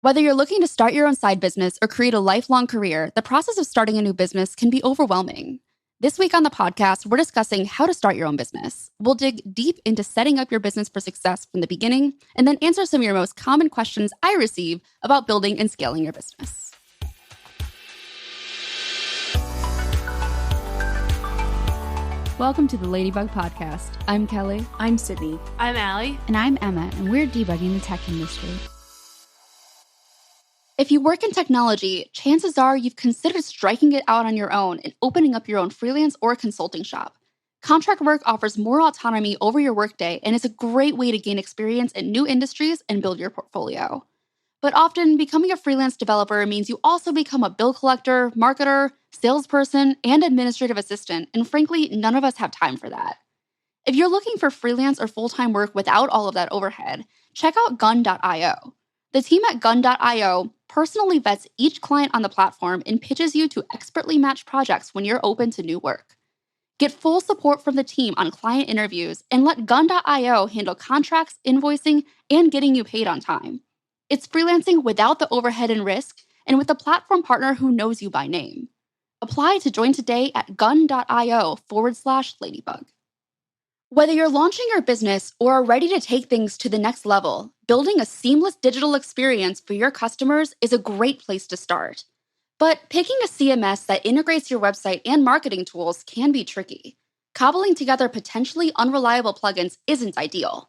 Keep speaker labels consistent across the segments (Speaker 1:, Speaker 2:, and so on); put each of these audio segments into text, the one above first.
Speaker 1: Whether you're looking to start your own side business or create a lifelong career, the process of starting a new business can be overwhelming. This week on the podcast, we're discussing how to start your own business. We'll dig deep into setting up your business for success from the beginning, and then answer some of your most common questions I receive about building and scaling your business. Welcome to the Ladybug Podcast. I'm Kelly.
Speaker 2: I'm Sydney.
Speaker 3: I'm Allie.
Speaker 1: And I'm Emma, and we're debugging the tech industry. If you work in technology, chances are you've considered striking it out on your own and opening up your own freelance or consulting shop. Contract work offers more autonomy over your workday and is a great way to gain experience in new industries and build your portfolio. But often, becoming a freelance developer means you also become a bill collector, marketer, salesperson, and administrative assistant, and frankly, none of us have time for that. If you're looking for freelance or full-time work without all of that overhead, check out gun.io. The team at gun.io personally vets each client on the platform and pitches you to expertly match projects when you're open to new work. Get full support from the team on client interviews and let gun.io handle contracts, invoicing, and getting you paid on time. It's freelancing without the overhead and risk, and with a platform partner who knows you by name. Apply to join today at gun.io/ladybug. Whether you're launching your business or are ready to take things to the next level, building a seamless digital experience for your customers is a great place to start. But picking a CMS that integrates your website and marketing tools can be tricky. Cobbling together potentially unreliable plugins isn't ideal.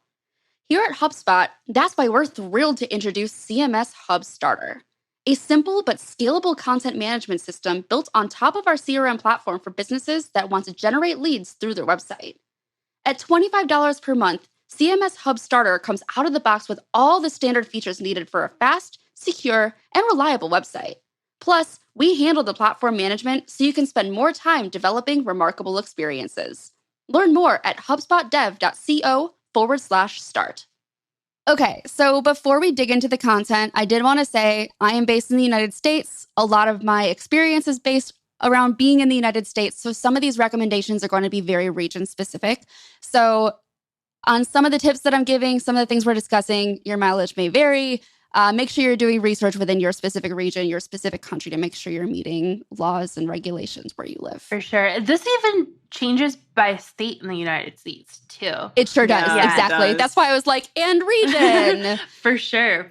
Speaker 1: Here at HubSpot, that's why we're thrilled to introduce CMS Hub Starter, a simple but scalable content management system built on top of our CRM platform for businesses that want to generate leads through their website. At $25 per month, CMS Hub Starter comes out of the box with all the standard features needed for a fast, secure, and reliable website. Plus, we handle the platform management so you can spend more time developing remarkable experiences. Learn more at hubspotdev.co/start. Okay, so before we dig into the content, I did want to say I am based in the United States. A lot of my experience is based around being in the United States, so some of these recommendations are going to be very region-specific. So on some of the tips that I'm giving, some of the things we're discussing, your mileage may vary. Make sure you're doing research within your specific region, your specific country, to make sure you're meeting laws and regulations where you live.
Speaker 3: For sure. This even changes by state in the United States, too.
Speaker 1: It sure does. Yeah, exactly. Does. That's why I was like, and region.
Speaker 3: For sure.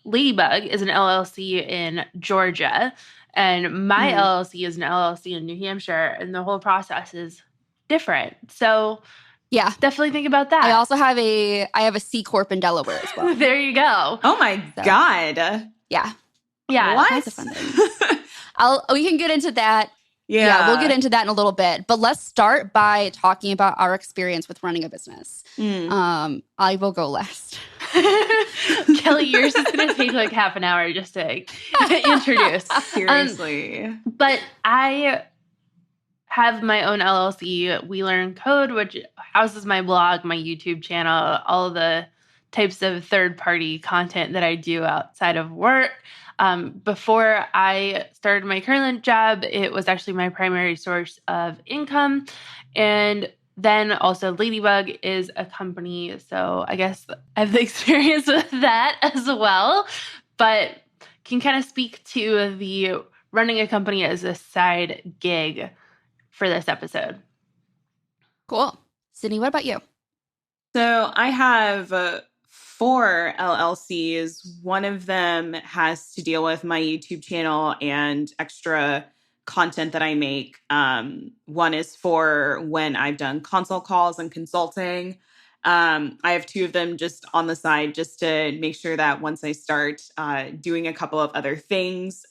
Speaker 3: Ladybug is an LLC in Georgia, and my LLC is an LLC in New Hampshire, and the whole process is different. So yeah, definitely think about that.
Speaker 1: I also have I have a C Corp in Delaware as well.
Speaker 3: There you go.
Speaker 2: Oh my God.
Speaker 1: Yeah.
Speaker 3: What?
Speaker 1: Kinds of fun things. We can get into that.
Speaker 2: Yeah,
Speaker 1: we'll get into that in a little bit. But let's start by talking about our experience with running a business. I will go last.
Speaker 3: Kelly, yours is going to take like half an hour just to introduce.
Speaker 2: Seriously.
Speaker 3: But I have my own LLC, We Learn Code, which houses my blog, my YouTube channel, all the types of third-party content that I do outside of work. Before I started my current job, it was actually my primary source of income. And then also Ladybug is a company, so I guess I have the experience with that as well, but can kind of speak to the running a company as a side gig for this episode.
Speaker 1: Cool. Sydney, what about you?
Speaker 2: So I have 4 LLCs. One of them has to deal with my YouTube channel and extra content that I make. One is for when I've done consult calls and consulting. I have 2 of them just on the side just to make sure that once I start doing a couple of other things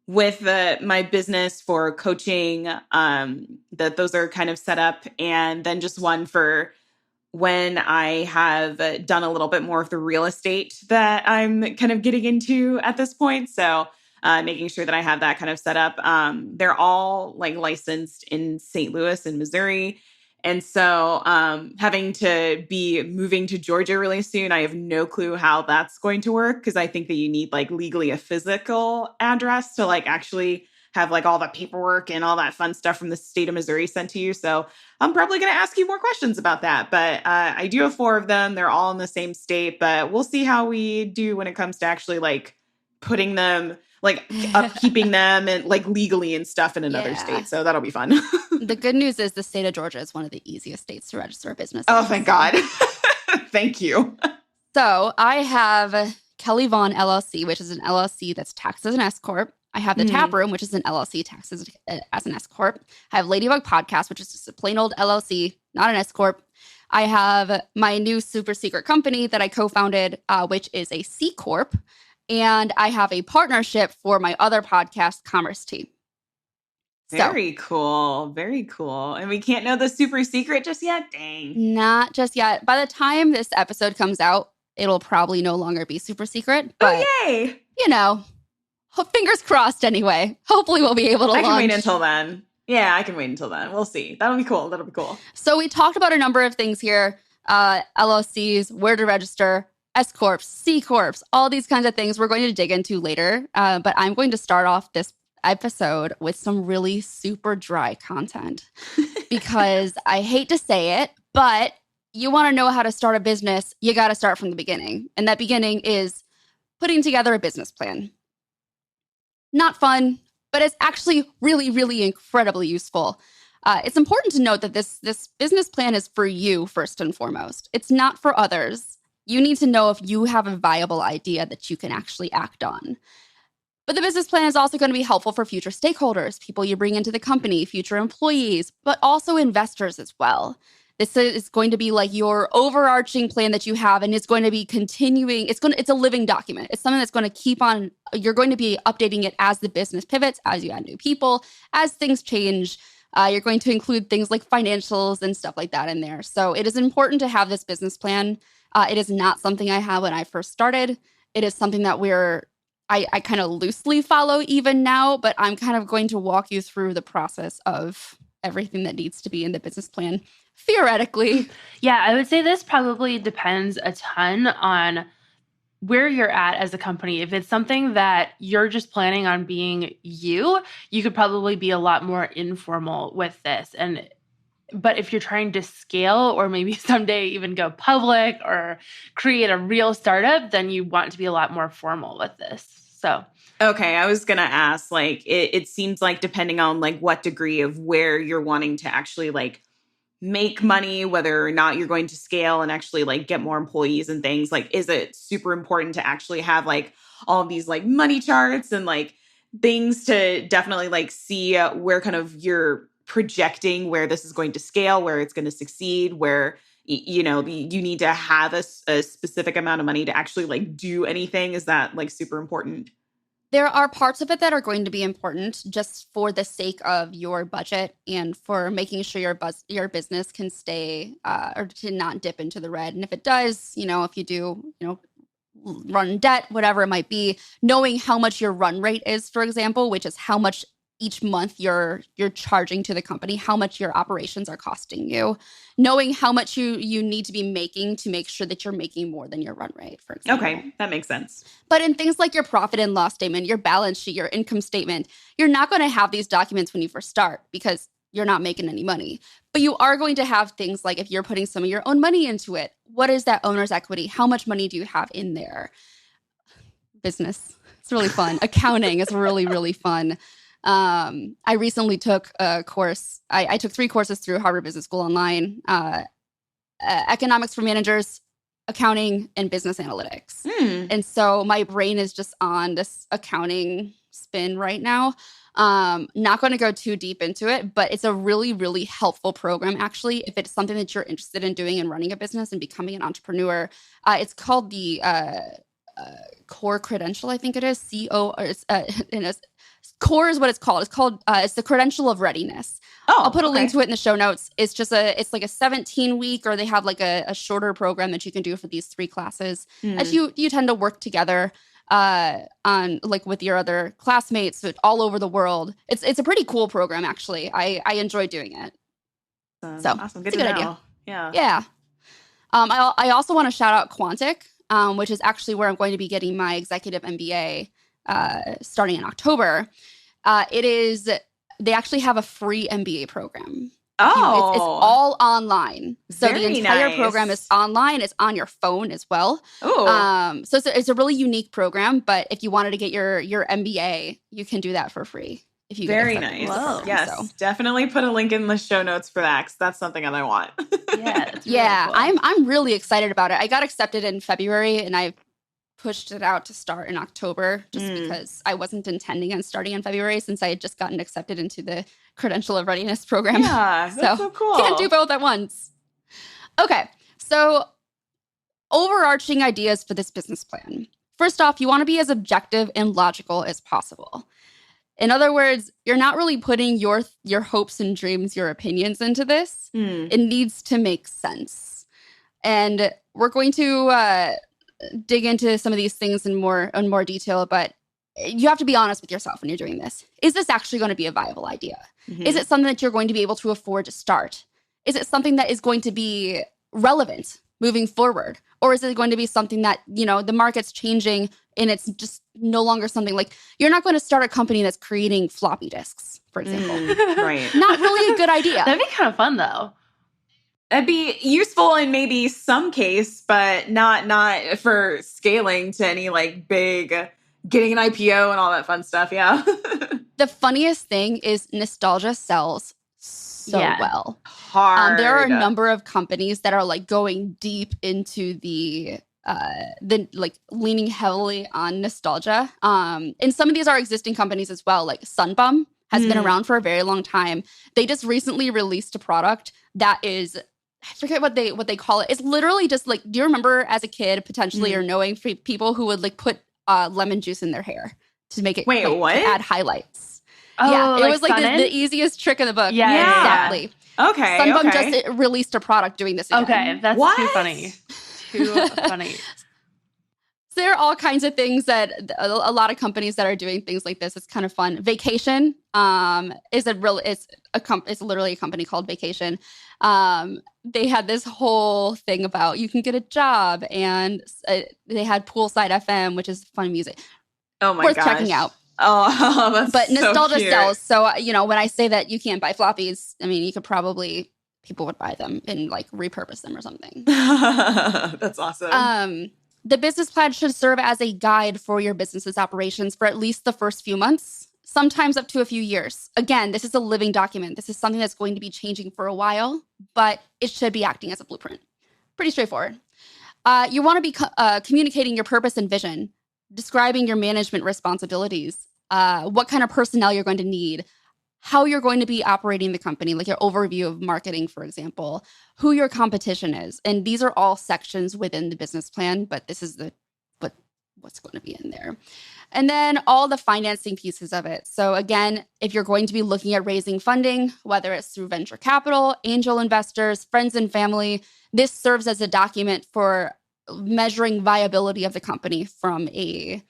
Speaker 2: with my business for coaching, that those are kind of set up. And then just one for when I have done a little bit more of the real estate that I'm kind of getting into at this point. So making sure that I have that kind of set up. They're all like licensed in St. Louis and Missouri. And so having to be moving to Georgia really soon, I have no clue how that's going to work, because I think that you need like legally a physical address to like actually have like all the paperwork and all that fun stuff from the state of Missouri sent to you. So I'm probably going to ask you more questions about that. But I do have 4 of them. They're all in the same state, but we'll see how we do when it comes to actually like putting them, like upkeeping them and like legally and stuff in another state. So that'll be fun.
Speaker 1: The good news is the state of Georgia is one of the easiest states to register a business.
Speaker 2: Oh, thank God. Thank you.
Speaker 1: So I have Kelly Vaughn LLC, which is an LLC that's taxed as an S Corp. I have the Tap Room, which is an LLC taxed as an S Corp. I have Ladybug Podcast, which is just a plain old LLC, not an S Corp. I have my new super secret company that I co-founded, which is a C Corp. And I have a partnership for my other podcast, Commerce Team.
Speaker 2: Very cool. Very cool. And we can't know the super secret just yet? Dang.
Speaker 1: Not just yet. By the time this episode comes out, it'll probably no longer be super secret. But,
Speaker 2: yay.
Speaker 1: You know, fingers crossed anyway. Hopefully we'll be able to launch.
Speaker 2: I can wait until then. Yeah, I can wait until then. We'll see. That'll be cool. That'll be cool.
Speaker 1: So we talked about a number of things here. LLCs, where to register, S Corps, C Corps, all these kinds of things we're going to dig into later. But I'm going to start off this episode with some really super dry content because I hate to say it, but you want to know how to start a business, you got to start from the beginning. And that beginning is putting together a business plan. Not fun, but it's actually really, really incredibly useful. It's important to note that this business plan is for you first and foremost. It's not for others. You need to know if you have a viable idea that you can actually act on. But the business plan is also going to be helpful for future stakeholders, people you bring into the company, future employees, but also investors as well. This is going to be like your overarching plan that you have, and it's going to be continuing. It's a living document. It's something that's going to keep on. You're going to be updating it as the business pivots, as you add new people, as things change. You're going to include things like financials and stuff like that in there. So it is important to have this business plan. It is not something I had when I first started. It is something that I kind of loosely follow even now, but I'm kind of going to walk you through the process of everything that needs to be in the business plan, theoretically.
Speaker 3: Yeah, I would say this probably depends a ton on where you're at as a company. If it's something that you're just planning on being you could probably be a lot more informal with this. But if you're trying to scale or maybe someday even go public or create a real startup, then you want to be a lot more formal with this. So,
Speaker 2: okay, I was going to ask, like, it seems like depending on like what degree of where you're wanting to actually like make money, whether or not you're going to scale and actually like get more employees and things, like, is it super important to actually have like all of these like money charts and like things to definitely like see where kind of you're projecting where this is going to scale, where it's going to succeed, where you need to have a specific amount of money to actually like do anything? Is that like super important?
Speaker 1: There are parts of it that are going to be important just for the sake of your budget and for making sure your business can stay or to not dip into the red. And if it does, if you do, run debt, whatever it might be, knowing how much your run rate is, for example, which is how much each month you're charging to the company, how much your operations are costing you, knowing how much you need to be making to make sure that you're making more than your run rate, for example.
Speaker 2: Okay, that makes sense.
Speaker 1: But in things like your profit and loss statement, your balance sheet, your income statement, you're not going to have these documents when you first start because you're not making any money. But you are going to have things like if you're putting some of your own money into it, what is that owner's equity? How much money do you have in there? Business. It's really fun. Accounting is really, really fun. I recently took a course. I took 3 courses through Harvard Business School online, economics for managers, accounting, and business analytics. And so my brain is just on this accounting spin right now. Not going to go too deep into it, but it's a really, really helpful program, actually, if it's something that you're interested in doing and running a business and becoming an entrepreneur. It's called the Core Credential, I think it is. Core is what it's called. It's the Credential of Readiness.
Speaker 2: Oh,
Speaker 1: I'll put a link to it in the show notes. It's just it's like a 17-week, or they have like a shorter program that you can do for these 3 classes. As you tend to work together on like with your other classmates all over the world. It's a pretty cool program, actually. I enjoy doing it. So
Speaker 2: awesome. Good
Speaker 1: it's a good
Speaker 2: to know.
Speaker 1: idea.
Speaker 2: Yeah.
Speaker 1: I also want to shout out Quantic, which is actually where I'm going to be getting my executive MBA starting in October. They actually have a free MBA program.
Speaker 2: Oh,
Speaker 1: It's all online. So the
Speaker 2: very
Speaker 1: entire
Speaker 2: nice.
Speaker 1: program is online. It's on your phone as well.
Speaker 2: Oh,
Speaker 1: So it's a really unique program. But if you wanted to get your MBA, you can do that for free if you
Speaker 2: very
Speaker 1: get accepted into the
Speaker 3: nice.
Speaker 1: program.
Speaker 2: Yes,
Speaker 1: So
Speaker 2: definitely put a link in the show notes for that, because that's something that I want.
Speaker 3: Yeah, it's really
Speaker 1: yeah,
Speaker 3: cool.
Speaker 1: I'm really excited about it. I got accepted in February, and I pushed it out to start in October just because I wasn't intending on starting in February, since I had just gotten accepted into the Credential of Readiness program.
Speaker 2: Yeah, that's so cool.
Speaker 1: Can't do both at once. Okay, so overarching ideas for this business plan. First off, you want to be as objective and logical as possible. In other words, you're not really putting your hopes and dreams, your opinions into this. It needs to make sense. And we're going to dig into some of these things in more detail, but you have to be honest with yourself when you're doing this. Is this actually going to be a viable idea? Is it something that you're going to be able to afford to start? Is it something that is going to be relevant moving forward? Or is it going to be something that, the market's changing and it's just no longer something like, you're not going to start a company that's creating floppy disks, for example.
Speaker 2: Right.
Speaker 1: Not really a good idea.
Speaker 3: That'd be kind of fun, though.
Speaker 2: That'd be useful in maybe some case, but not for scaling to any like big getting an IPO and all that fun stuff. Yeah.
Speaker 1: The funniest thing is nostalgia sells so well.
Speaker 2: Hard.
Speaker 1: There are a number of companies that are like going deep into the like leaning heavily on nostalgia. And some of these are existing companies as well. Like Sunbum has been around for a very long time. They just recently released a product that is, I forget what they call it. It's literally just like, do you remember as a kid potentially or knowing people who would like put lemon juice in their hair to make it
Speaker 2: what?
Speaker 1: to add highlights?
Speaker 3: Oh,
Speaker 1: Yeah, it
Speaker 3: like
Speaker 1: was like the easiest trick in the book.
Speaker 3: Yeah.
Speaker 1: Exactly.
Speaker 2: Okay.
Speaker 1: Sunbum just released a product doing this again.
Speaker 3: Okay, that's
Speaker 2: What?
Speaker 3: too funny. Too funny.
Speaker 1: So there are all kinds of things that a lot of companies that are doing things like this. It's kind of fun. Vacation it's literally a company called Vacation. They had this whole thing about you can get a job, and they had Poolside FM, which is fun music.
Speaker 2: Oh my
Speaker 1: Worth
Speaker 2: gosh.
Speaker 1: checking out.
Speaker 2: Oh, that's
Speaker 1: But nostalgia
Speaker 2: so cute.
Speaker 1: sells. So, when I say that you can't buy floppies, I mean, you could probably, people would buy them and like repurpose them or something.
Speaker 2: That's awesome.
Speaker 1: The business plan should serve as a guide for your business's operations for at least the first few months, sometimes up to a few years. Again, this is a living document. This is something that's going to be changing for a while, but it should be acting as a blueprint. Pretty straightforward. You want to be communicating your purpose and vision, describing your management responsibilities, what kind of personnel you're going to need, how you're going to be operating the company, like your overview of marketing, for example, who your competition is. And these are all sections within the business plan, but this is what's going to be in there. And then all the financing pieces of it. So again, if you're going to be looking at raising funding, whether it's through venture capital, angel investors, friends and family, this serves as a document for measuring viability of the company from an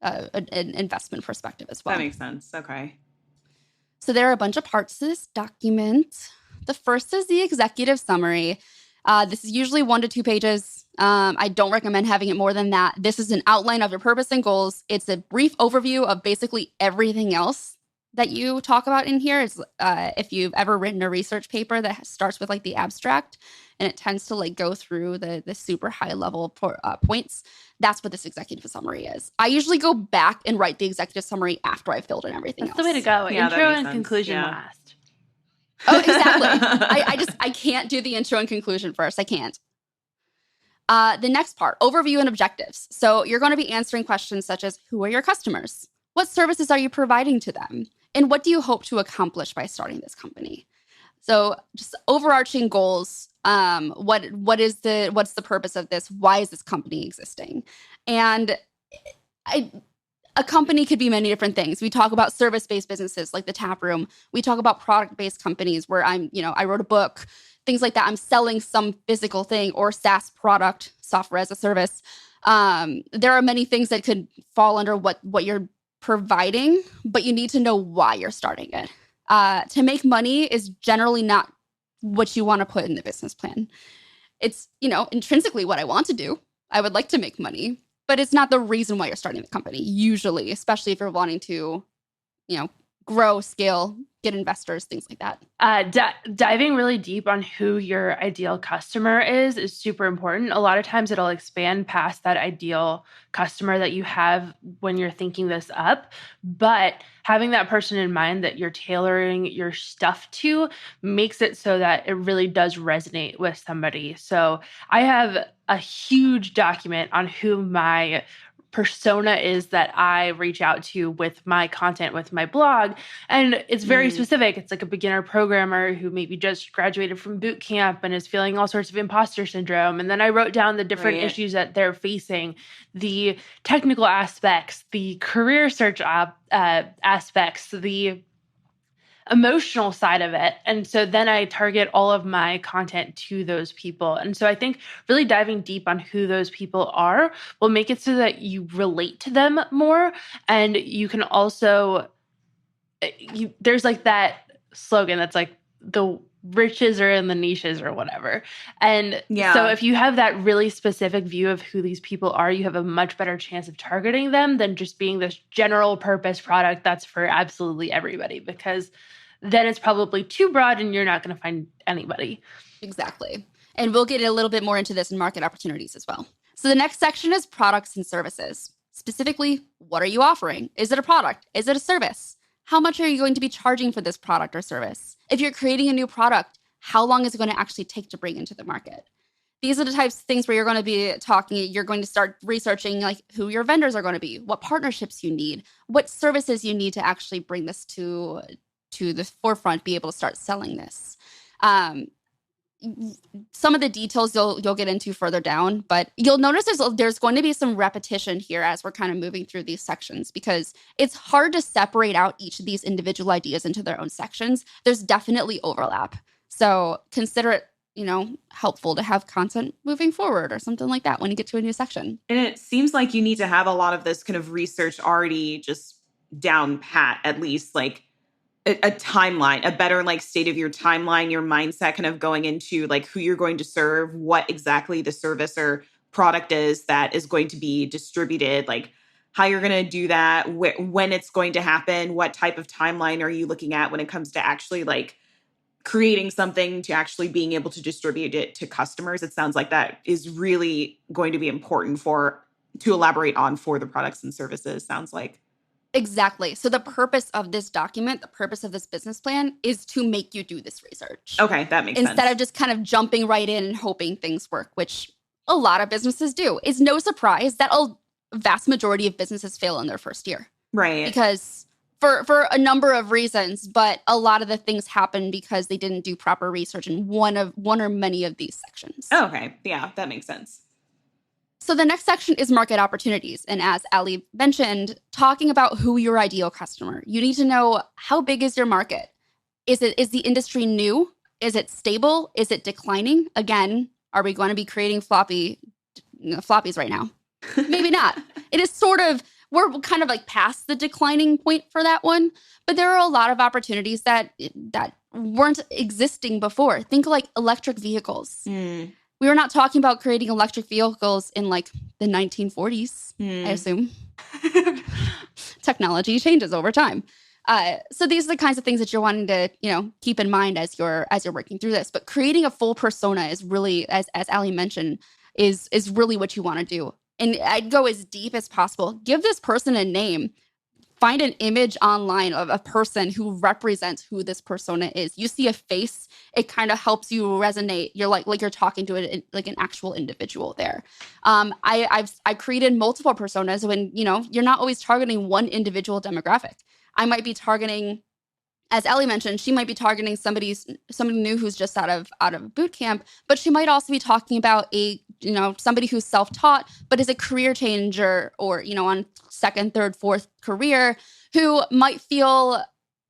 Speaker 1: investment perspective as well.
Speaker 2: That makes sense. Okay.
Speaker 1: So there are a bunch of parts to this document. The first is the executive summary. This is usually 1 to 2 pages. I don't recommend having it more than that. This is an outline of your purpose and goals. It's a brief overview of basically everything else that you talk about in here. It's, if you've ever written a research paper that starts with like the abstract and it tends to like go through the super high level points, that's what this executive summary is. I usually go back and write the executive summary after I've filled in everything
Speaker 3: That's
Speaker 1: else.
Speaker 3: the way to go.
Speaker 2: Yeah,
Speaker 3: Intro
Speaker 2: that makes
Speaker 3: and
Speaker 2: sense.
Speaker 3: conclusion
Speaker 2: Yeah.
Speaker 3: last.
Speaker 1: Oh, exactly. I can't do the intro and conclusion first. I can't. The next part, overview and objectives. So you're going to be answering questions such as, who are your customers? What services are you providing to them? And what do you hope to accomplish by starting this company? So just overarching goals. What's the purpose of this? Why is this company existing? And a company could be many different things. We talk about service-based businesses like the tap room. We talk about product-based companies where I wrote a book, things like that. I'm selling some physical thing or SaaS product, software as a service. There are many things that could fall under what you're providing, but you need to know why you're starting it. To make money is generally not what you want to put in the business plan. It's, intrinsically what I want to do. I would like to make money, but it's not the reason why you're starting the company, usually, especially if you're wanting to, grow, scale, get investors, things like that.
Speaker 3: Diving really deep on who your ideal customer is super important. A lot of times it'll expand past that ideal customer that you have when you're thinking this up. But having that person in mind that you're tailoring your stuff to makes it so that it really does resonate with somebody. So I have a huge document on who my persona is that I reach out to with my content, with my blog. And it's very specific. It's like a beginner programmer who maybe just graduated from boot camp and is feeling all sorts of imposter syndrome. And then I wrote down the different issues that they're facing, the technical aspects, the career search aspects, the emotional side of it. And so then I target all of my content to those people. And so I think really diving deep on who those people are will make it so that you relate to them more. And you can also, there's like that slogan that's like the riches are in the niches or whatever. And so if you have that really specific view of who these people are, you have a much better chance of targeting them than just being this general purpose product that's for absolutely everybody, because then it's probably too broad and you're not going to find anybody.
Speaker 1: Exactly. And we'll get a little bit more into this in market opportunities as well. So the next section is products and services. Specifically, what are you offering? Is it a product? Is it a service? How much are you going to be charging for this product or service? If you're creating a new product, how long is it going to actually take to bring into the market? These are the types of things where you're going to be talking, you're going to start researching like who your vendors are going to be, what partnerships you need, what services you need to actually bring this to the forefront, be able to start selling this. Some of the details you'll get into further down, but you'll notice there's going to be some repetition here as we're kind of moving through these sections, because it's hard to separate out each of these individual ideas into their own sections. There's definitely overlap. So consider it, helpful to have content moving forward or something like that when you get to a new section.
Speaker 2: And it seems like you need to have a lot of this kind of research already just down pat, at least like a timeline, a better like state of your timeline, your mindset kind of going into like who you're going to serve, what exactly the service or product is that is going to be distributed, like how you're going to do that, when it's going to happen, what type of timeline are you looking at when it comes to actually like creating something to actually being able to distribute it to customers. It sounds like that is really going to be important to elaborate on for the products and services, sounds like.
Speaker 1: Exactly. So the purpose of this document, the purpose of this business plan is to make you do this research.
Speaker 2: Okay, that makes sense.
Speaker 1: Instead of just kind of jumping right in and hoping things work, which a lot of businesses do. It's no surprise that a vast majority of businesses fail in their first year.
Speaker 2: Right.
Speaker 1: Because for a number of reasons, but a lot of the things happen because they didn't do proper research in one or many of these sections.
Speaker 2: Oh, okay. Yeah, that makes sense.
Speaker 1: So the next section is market opportunities. And as Ali mentioned, talking about who your ideal customer. You need to know, how big is your market? Is the industry new? Is it stable? Is it declining? Again, are we going to be creating floppies right now? Maybe not. It is sort of, we're kind of like past the declining point for that one. But there are a lot of opportunities that weren't existing before. Think like electric vehicles. We were not talking about creating electric vehicles in like the 1940s, I assume. Technology changes over time. So these are the kinds of things that you're wanting to, keep in mind as you're working through this. But creating a full persona is really, as Ali mentioned, is really what you want to do. And I'd go as deep as possible. Give this person a name. Find an image online of a person who represents who this persona is. You see a face, it kind of helps you resonate. You're like you're talking to it like an actual individual there. I've created multiple personas when, you're not always targeting one individual demographic. I might be targeting, as Ellie mentioned, she might be targeting somebody new who's just out of boot camp, but she might also be talking about somebody who's self-taught, but is a career changer or, on second, third, fourth career, who might feel,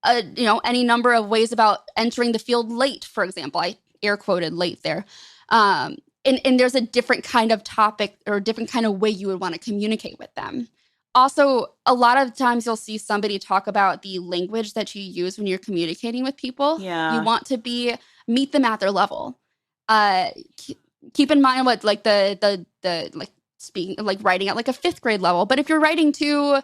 Speaker 1: any number of ways about entering the field late, for example. I air quoted late there. And there's a different kind of topic or a different kind of way you would want to communicate with them. Also, a lot of times you'll see somebody talk about the language that you use when you're communicating with people.
Speaker 2: Yeah.
Speaker 1: You want to meet them at their level. Keep in mind what like the speaking, like writing at like a fifth grade level. But if you're writing to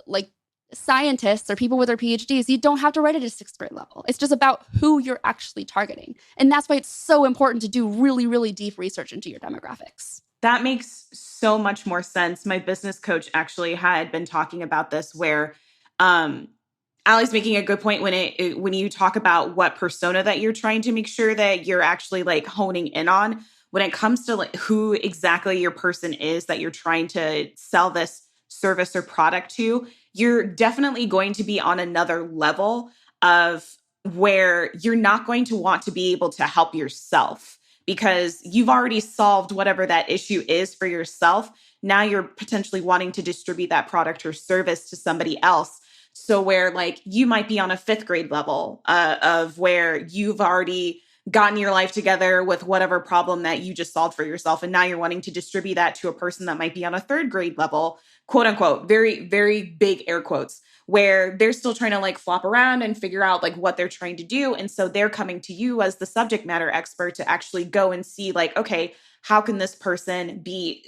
Speaker 1: like scientists or people with their PhDs, you don't have to write it at 6th grade level. It's just about who you're actually targeting. And that's why it's so important to do really, really deep research into your demographics.
Speaker 2: That makes so much more sense. My business coach actually had been talking about this where Allie's making a good point when you talk about what persona that you're trying to make sure that you're actually like honing in on. When it comes to like who exactly your person is that you're trying to sell this service or product to, you're definitely going to be on another level of where you're not going to want to be able to help yourself because you've already solved whatever that issue is for yourself. Now you're potentially wanting to distribute that product or service to somebody else. So where like you might be on a 5th grade level of where you've already gotten your life together with whatever problem that you just solved for yourself. And now you're wanting to distribute that to a person that might be on a 3rd grade level, quote unquote, very, very big air quotes, where they're still trying to like flop around and figure out like what they're trying to do. And so they're coming to you as the subject matter expert to actually go and see like, okay, how can this person be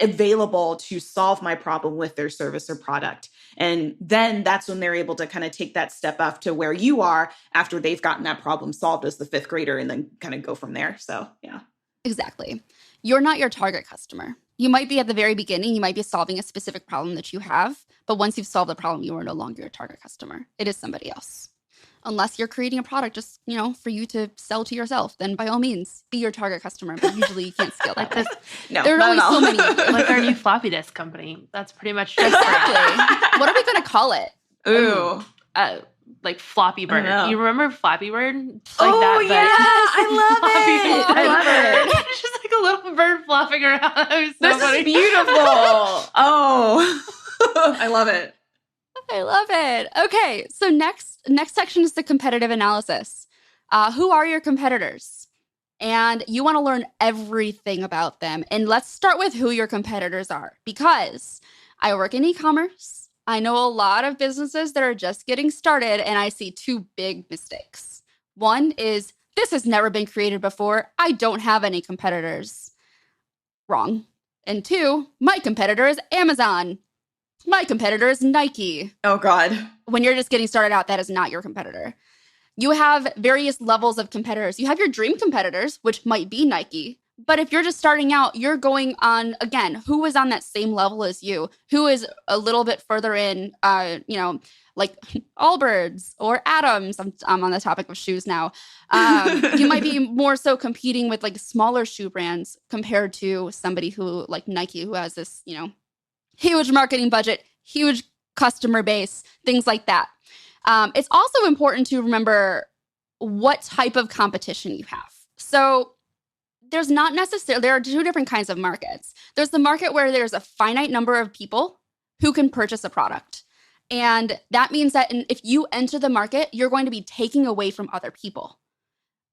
Speaker 2: available to solve my problem with their service or product? And then that's when they're able to kind of take that step up to where you are after they've gotten that problem solved as the 5th grader and then kind of go from there. So, yeah.
Speaker 1: Exactly. You're not your target customer. You might be at the very beginning, you might be solving a specific problem that you have, but once you've solved the problem, you are no longer your target customer. It is somebody else. Unless you're creating a product just, for you to sell to yourself, then by all means, be your target customer. But usually you can't scale that way.
Speaker 2: No,
Speaker 1: there are only so many.
Speaker 3: Like our new floppy disk company. That's pretty much
Speaker 1: exactly. What are we going to call it?
Speaker 2: Ooh.
Speaker 3: Like Floppy Bird. You remember Flappy Bird? Like
Speaker 2: that, yes, I love it.
Speaker 3: I love it. It's just like a little bird flopping around. It was so funny.
Speaker 2: Is beautiful. Oh, I love it.
Speaker 1: I love it. Okay, so next section is the competitive analysis. Who are your competitors? And you want to learn everything about them. And let's start with who your competitors are, because I work in e-commerce. I know a lot of businesses that are just getting started, and I see 2 big mistakes. One is, this has never been created before. I don't have any competitors. Wrong. And 2, my competitor is Amazon. My competitor is Nike.
Speaker 2: Oh, God.
Speaker 1: When you're just getting started out, that is not your competitor. You have various levels of competitors. You have your dream competitors, which might be Nike. But if you're just starting out, you're going on, again, who is on that same level as you? Who is a little bit further in, like Allbirds or Adams. I'm on the topic of shoes now. You might be more so competing with like smaller shoe brands compared to somebody who like Nike, who has this, huge marketing budget, huge customer base, things like that. It's also important to remember what type of competition you have. So there are 2 different kinds of markets. There's the market where there's a finite number of people who can purchase a product. And that means that if you enter the market, you're going to be taking away from other people.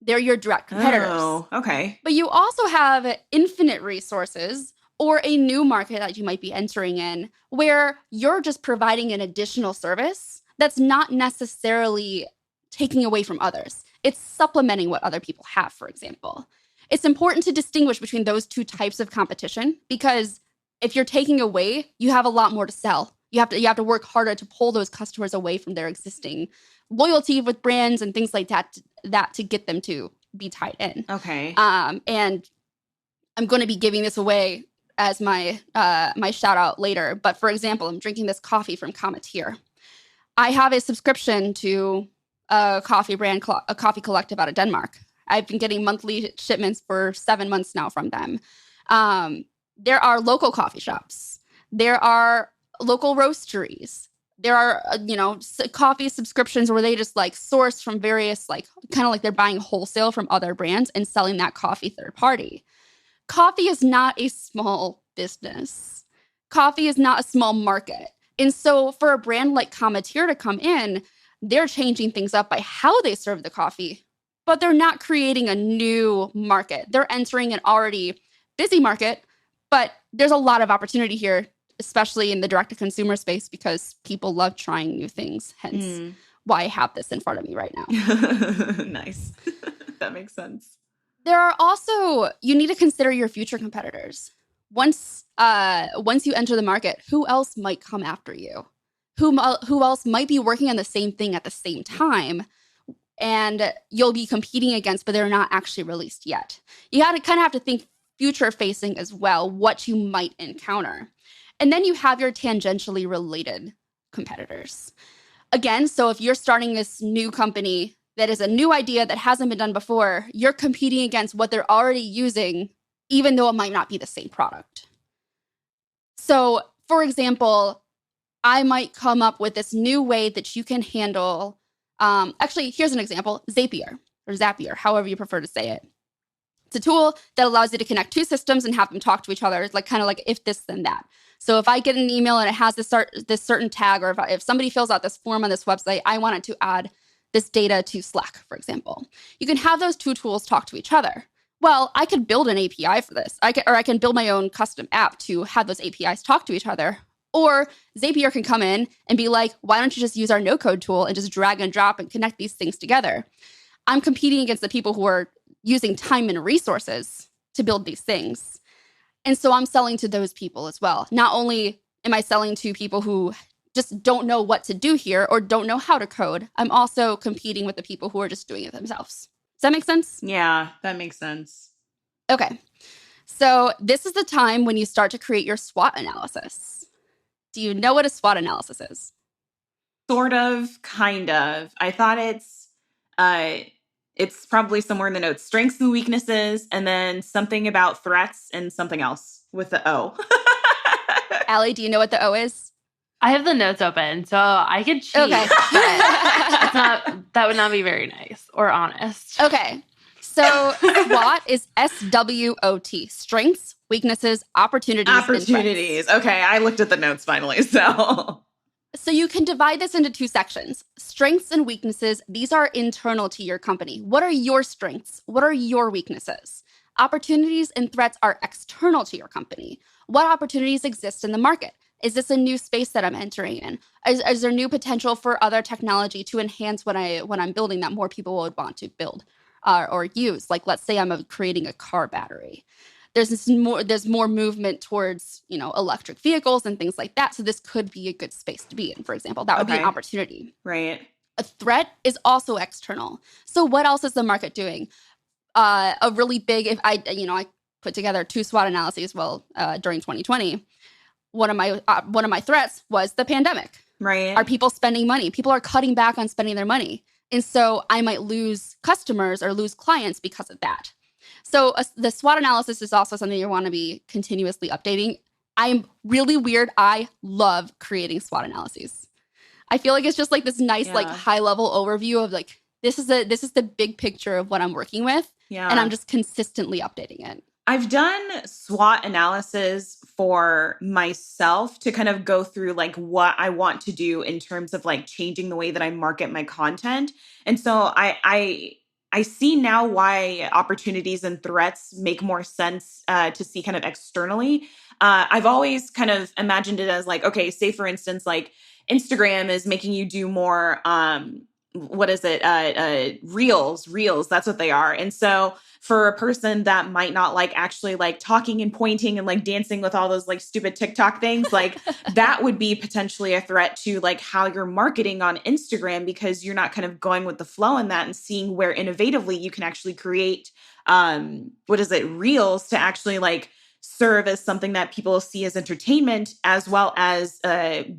Speaker 1: They're your direct competitors.
Speaker 2: Oh, okay.
Speaker 1: But you also have infinite resources or a new market that you might be entering in where you're just providing an additional service that's not necessarily taking away from others. It's supplementing what other people have, for example. It's important to distinguish between those 2 types of competition, because if you're taking away, you have a lot more to sell. You have to work harder to pull those customers away from their existing loyalty with brands and things like that to get them to be tied in.
Speaker 2: Okay.
Speaker 1: And I'm going to be giving this away as my shout out later. But for example, I'm drinking this coffee from Cometeer. I have a subscription to a coffee brand, a coffee collective out of Denmark. I've been getting monthly shipments for 7 months now from them. There are local coffee shops. There are local roasteries. There are, coffee subscriptions where they just like source from various, like kind of like they're buying wholesale from other brands and selling that coffee third party. Coffee is not a small business. Coffee is not a small market. And so for a brand like Cometeer to come in, they're changing things up by how they serve the coffee, but they're not creating a new market. They're entering an already busy market, but there's a lot of opportunity here, especially in the direct-to-consumer space, because people love trying new things, hence why I have this in front of me right now.
Speaker 2: Nice. That makes sense.
Speaker 1: There are also, you need to consider your future competitors. Once you enter the market, who else might come after you? who else might be working on the same thing at the same time, and you'll be competing against, but they're not actually released yet. You kind of have to think future facing as well, what you might encounter. And then you have your tangentially related competitors. Again, so if you're starting this new company that is a new idea that hasn't been done before, you're competing against what they're already using, even though it might not be the same product. So, for example, I might come up with this new way that you can handle. Actually, here's an example: Zapier or Zapier, however you prefer to say it. It's a tool that allows you to connect two systems and have them talk to each other. It's like kind of like if this, then that. So if I get an email and it has this certain tag, or if somebody fills out this form on this website, I want it to add this data to Slack, for example. You can have those two tools talk to each other. Well, I could build an API for this. I can build my own custom app to have those APIs talk to each other. Or Zapier can come in and be like, why don't you just use our no-code tool and just drag and drop and connect these things together? I'm competing against the people who are using time and resources to build these things. And so I'm selling to those people as well. Not only am I selling to people who just don't know what to do here or don't know how to code, I'm also competing with the people who are just doing it themselves. Does that make sense?
Speaker 2: Yeah, that makes sense.
Speaker 1: Okay. So this is the time when you start to create your SWOT analysis. Do you know what a SWOT analysis is?
Speaker 2: Sort of, kind of. I thought it's probably somewhere in the notes: strengths and weaknesses, and then something about threats and something else with the O.
Speaker 1: Allie, do you know what the O is?
Speaker 3: I have the notes open, so I could cheat.
Speaker 1: Okay.
Speaker 3: That would not be very nice or honest.
Speaker 1: Okay. So SWOT is SWOT: strengths, weaknesses, opportunities.
Speaker 2: Opportunities. Okay, I looked at the notes finally, so.
Speaker 1: So you can divide this into two sections. Strengths and weaknesses, these are internal to your company. What are your strengths? What are your weaknesses? Opportunities and threats are external to your company. What opportunities exist in the market? Is this a new space that I'm entering in? Is there new potential for other technology to enhance what I'm building that more people would want to build or use? Like, let's say I'm creating a car battery. There's more movement towards, electric vehicles and things like that. So this could be a good space to be in, for example. That would be an opportunity.
Speaker 2: Right.
Speaker 1: A threat is also external. So what else is the market doing? A really big, if I put together two SWOT analyses, during 2020. One of my threats was the pandemic.
Speaker 2: Right.
Speaker 1: Are people spending money? People are cutting back on spending their money. And so I might lose customers or lose clients because of that. So the SWOT analysis is also something you want to be continuously updating. I'm really weird. I love creating SWOT analyses. I feel like it's just like this nice, like high level overview of like, this is the big picture of what I'm working with. Yeah. And I'm just consistently updating it.
Speaker 2: I've done SWOT analysis for myself to kind of go through like what I want to do in terms of like changing the way that I market my content. And so I see now why opportunities and threats make more sense to see kind of externally. I've always kind of imagined it as like, okay, say for instance, like Instagram is making you do more, reels, that's what they are. And so for a person that might not like actually like talking and pointing and like dancing with all those like stupid TikTok things, like that would be potentially a threat to like how you're marketing on Instagram, because you're not kind of going with the flow in that and seeing where innovatively you can actually create, reels to actually like serve as something that people see as entertainment, as well as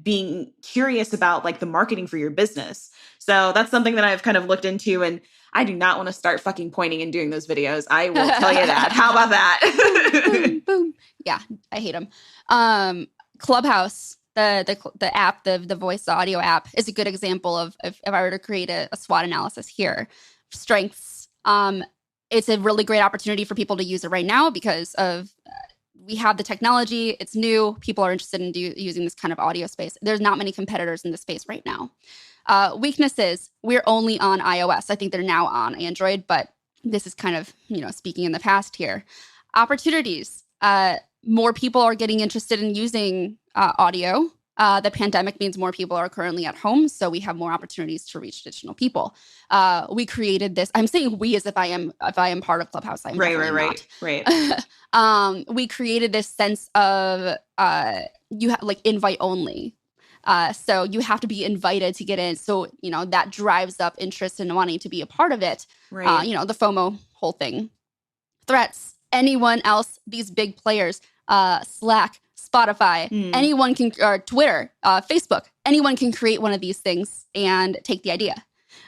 Speaker 2: being curious about like the marketing for your business. So that's something that I've kind of looked into, and I do not want to start fucking pointing and doing those videos. I will tell you that. How about that?
Speaker 1: Boom, boom. Yeah, I hate them. Clubhouse, the app, the voice audio app, is a good example of if I were to create a SWOT analysis here. Strengths. It's a really great opportunity for people to use it right now because of we have the technology. It's new. People are interested in using this kind of audio space. There's not many competitors in this space right now. Weaknesses, we're only on iOS. I think they're now on Android, but this is kind of, speaking in the past here. Opportunities, more people are getting interested in using audio. The pandemic means more people are currently at home, so we have more opportunities to reach additional people. We created this. I'm saying we as if I am part of Clubhouse. I'm right. We created this sense of you have like invite only. So you have to be invited to get in. So, that drives up interest in wanting to be a part of it.
Speaker 2: Right.
Speaker 1: The FOMO whole thing. Threats, anyone else, these big players, Slack, Spotify, anyone can, or Twitter, Facebook, anyone can create one of these things and take the idea.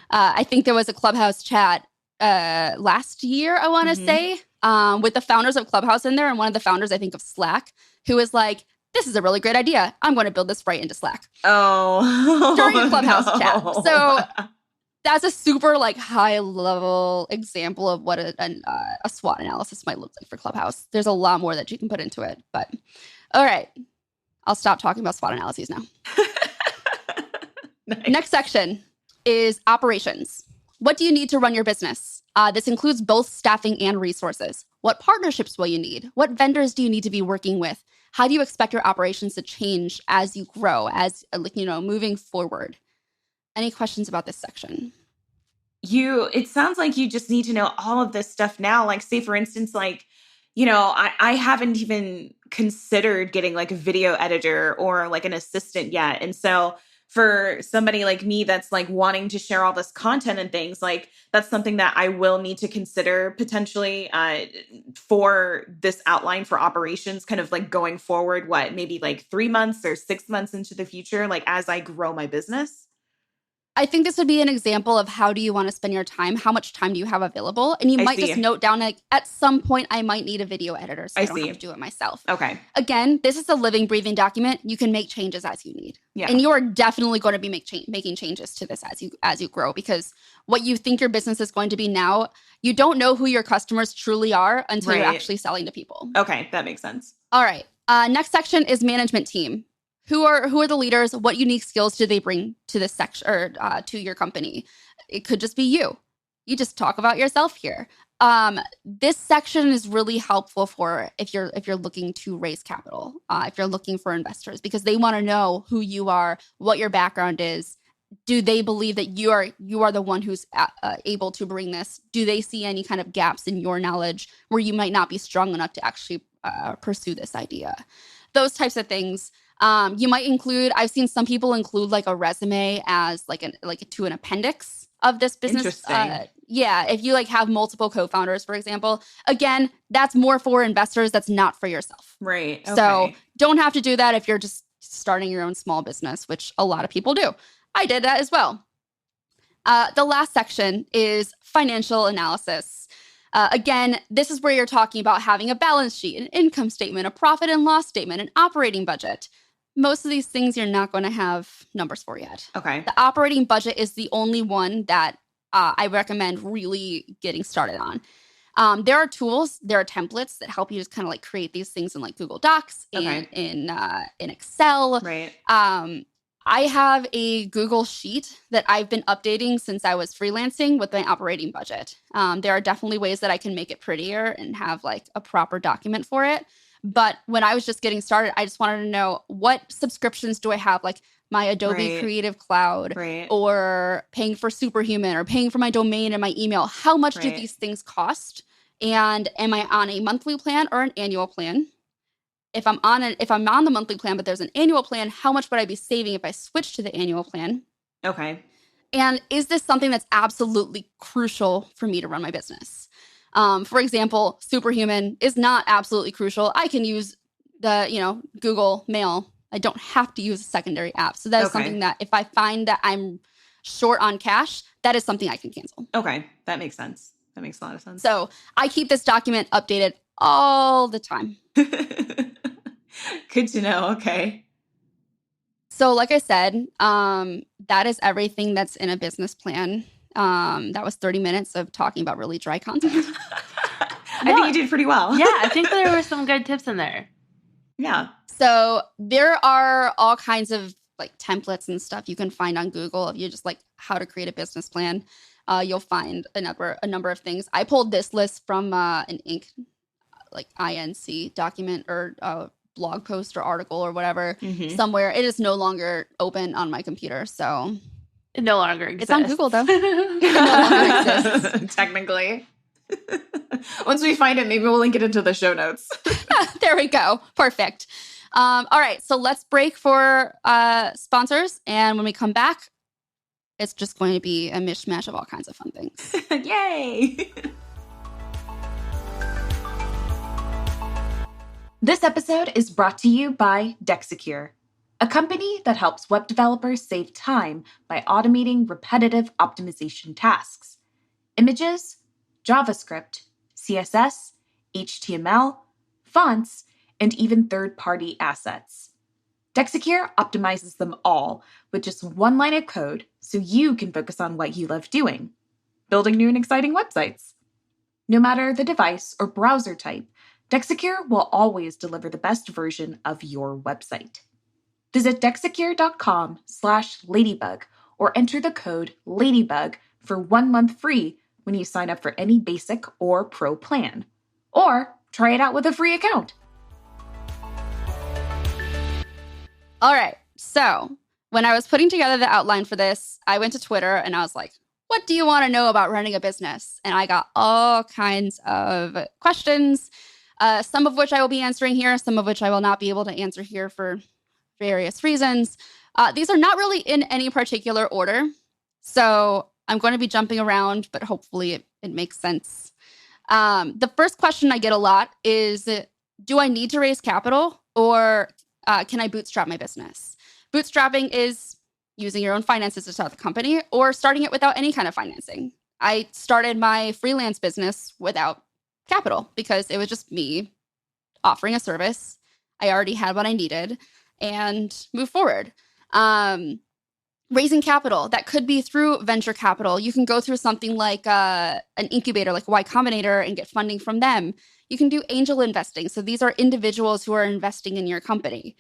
Speaker 1: I think there was a Clubhouse chat last year, I want to say, with the founders of Clubhouse in there, and one of the founders, I think, of Slack, who was like, this is a really great idea. I'm going to build this right into Slack.
Speaker 2: Oh.
Speaker 1: During a Clubhouse chat. So that's a super high level example of what a SWOT analysis might look like for Clubhouse. There's a lot more that you can put into it. But all right, I'll stop talking about SWOT analyses now.
Speaker 2: Nice.
Speaker 1: Next section is operations. What do you need to run your business? This includes both staffing and resources. What partnerships will you need? What vendors do you need to be working with? How do you expect your operations to change as you grow, as moving forward? Any questions about this section?
Speaker 2: It sounds like you just need to know all of this stuff now. Like, say, for instance, I haven't even considered getting a video editor or an assistant yet. And so for somebody like me that's wanting to share all this content and things, that's something that I will need to consider potentially for this outline for operations, kind of going forward, maybe 3 months or 6 months into the future, as I grow my business.
Speaker 1: I think this would be an example of how do you want to spend your time? How much time do you have available? And you might just note down at some point, I might need a video editor, so I don't have to do it myself.
Speaker 2: Okay.
Speaker 1: Again, this is a living, breathing document. You can make changes as you need.
Speaker 2: Yeah.
Speaker 1: And you are definitely going to be making changes to this as you grow, because what you think your business is going to be now, you don't know who your customers truly are until you're actually selling to people.
Speaker 2: Okay, that makes sense.
Speaker 1: All right. Next section is management team. Who are the leaders? What unique skills do they bring to this section or to your company? It could just be you. You just talk about yourself here. This section is really helpful for if you're looking to raise capital, if you're looking for investors, because they want to know who you are, what your background is. Do they believe that you are the one who's able to bring this? Do they see any kind of gaps in your knowledge where you might not be strong enough to actually pursue this idea? Those types of things. You might include, I've seen some people include a resume as to an appendix of this business.
Speaker 2: Interesting.
Speaker 1: If you have multiple co-founders, for example, again, that's more for investors. That's not for yourself.
Speaker 2: Right. Okay.
Speaker 1: So don't have to do that if you're just starting your own small business, which a lot of people do. I did that as well. The last section is financial analysis. Again, this is where you're talking about having a balance sheet, an income statement, a profit and loss statement, an operating budget. Most of these things you're not going to have numbers for yet.
Speaker 2: Okay.
Speaker 1: The operating budget is the only one that I recommend really getting started on. There are tools, there are templates that help you just kind of create these things in Google Docs and in Excel.
Speaker 2: Right.
Speaker 1: I have a Google sheet that I've been updating since I was freelancing with my operating budget. There are definitely ways that I can make it prettier and have a proper document for it. But when I was just getting started, I just wanted to know what subscriptions do I have, my Adobe Creative Cloud or paying for Superhuman or paying for my domain and my email. How much do these things cost? And am I on a monthly plan or an annual plan? If I'm on the monthly plan, but there's an annual plan, how much would I be saving if I switch to the annual plan?
Speaker 2: Okay.
Speaker 1: And is this something that's absolutely crucial for me to run my business? For example, Superhuman is not absolutely crucial. I can use the, Google Mail. I don't have to use a secondary app. So that is something that if I find that I'm short on cash, that is something I can cancel.
Speaker 2: Okay. That makes sense. That makes a lot of sense.
Speaker 1: So I keep this document updated all the time.
Speaker 2: Good to know. Okay.
Speaker 1: So like I said, that is everything that's in a business plan. That was 30 minutes of talking about really dry content.
Speaker 2: I think you did pretty well.
Speaker 3: Yeah, I think there were some good tips in there.
Speaker 2: Yeah.
Speaker 1: So there are all kinds of templates and stuff you can find on Google. If you just how to create a business plan, you'll find a number of things. I pulled this list from an INC document or blog post or article or whatever somewhere. It is no longer open on my computer, so
Speaker 3: it no longer exists.
Speaker 1: It's on Google though. It no longer exists.
Speaker 2: Technically. Once we find it, maybe we'll link it into the show notes.
Speaker 1: There we go. Perfect. All right, so let's break for sponsors. And when we come back, it's just going to be a mishmash of all kinds of fun things.
Speaker 2: Yay! This episode is brought to you by Dexecure, a company that helps web developers save time by automating repetitive optimization tasks. Images, JavaScript, CSS, HTML, fonts, and even third-party assets. Dexecure optimizes them all with just one line of code so you can focus on what you love doing, building new and exciting websites. No matter the device or browser type, Dexecure will always deliver the best version of your website. Visit dexecure.com/ladybug or enter the code LADYBUG for 1 month free when you sign up for any basic or pro plan. Or try it out with a free account.
Speaker 1: All right, so when I was putting together the outline for this, I went to Twitter and I was like, what do you want to know about running a business? And I got all kinds of questions, some of which I will be answering here, some of which I will not be able to answer here for various reasons. These are not really in any particular order, so I'm going to be jumping around, but hopefully it makes sense. The first question I get a lot is, do I need to raise capital, or can I bootstrap my business? Bootstrapping is using your own finances to start the company or starting it without any kind of financing. I started my freelance business without capital because it was just me offering a service. I already had what I needed and move forward. Raising capital, that could be through venture capital. You can go through something like an incubator, like Y Combinator, and get funding from them. You can do angel investing. So these are individuals who are investing in your company.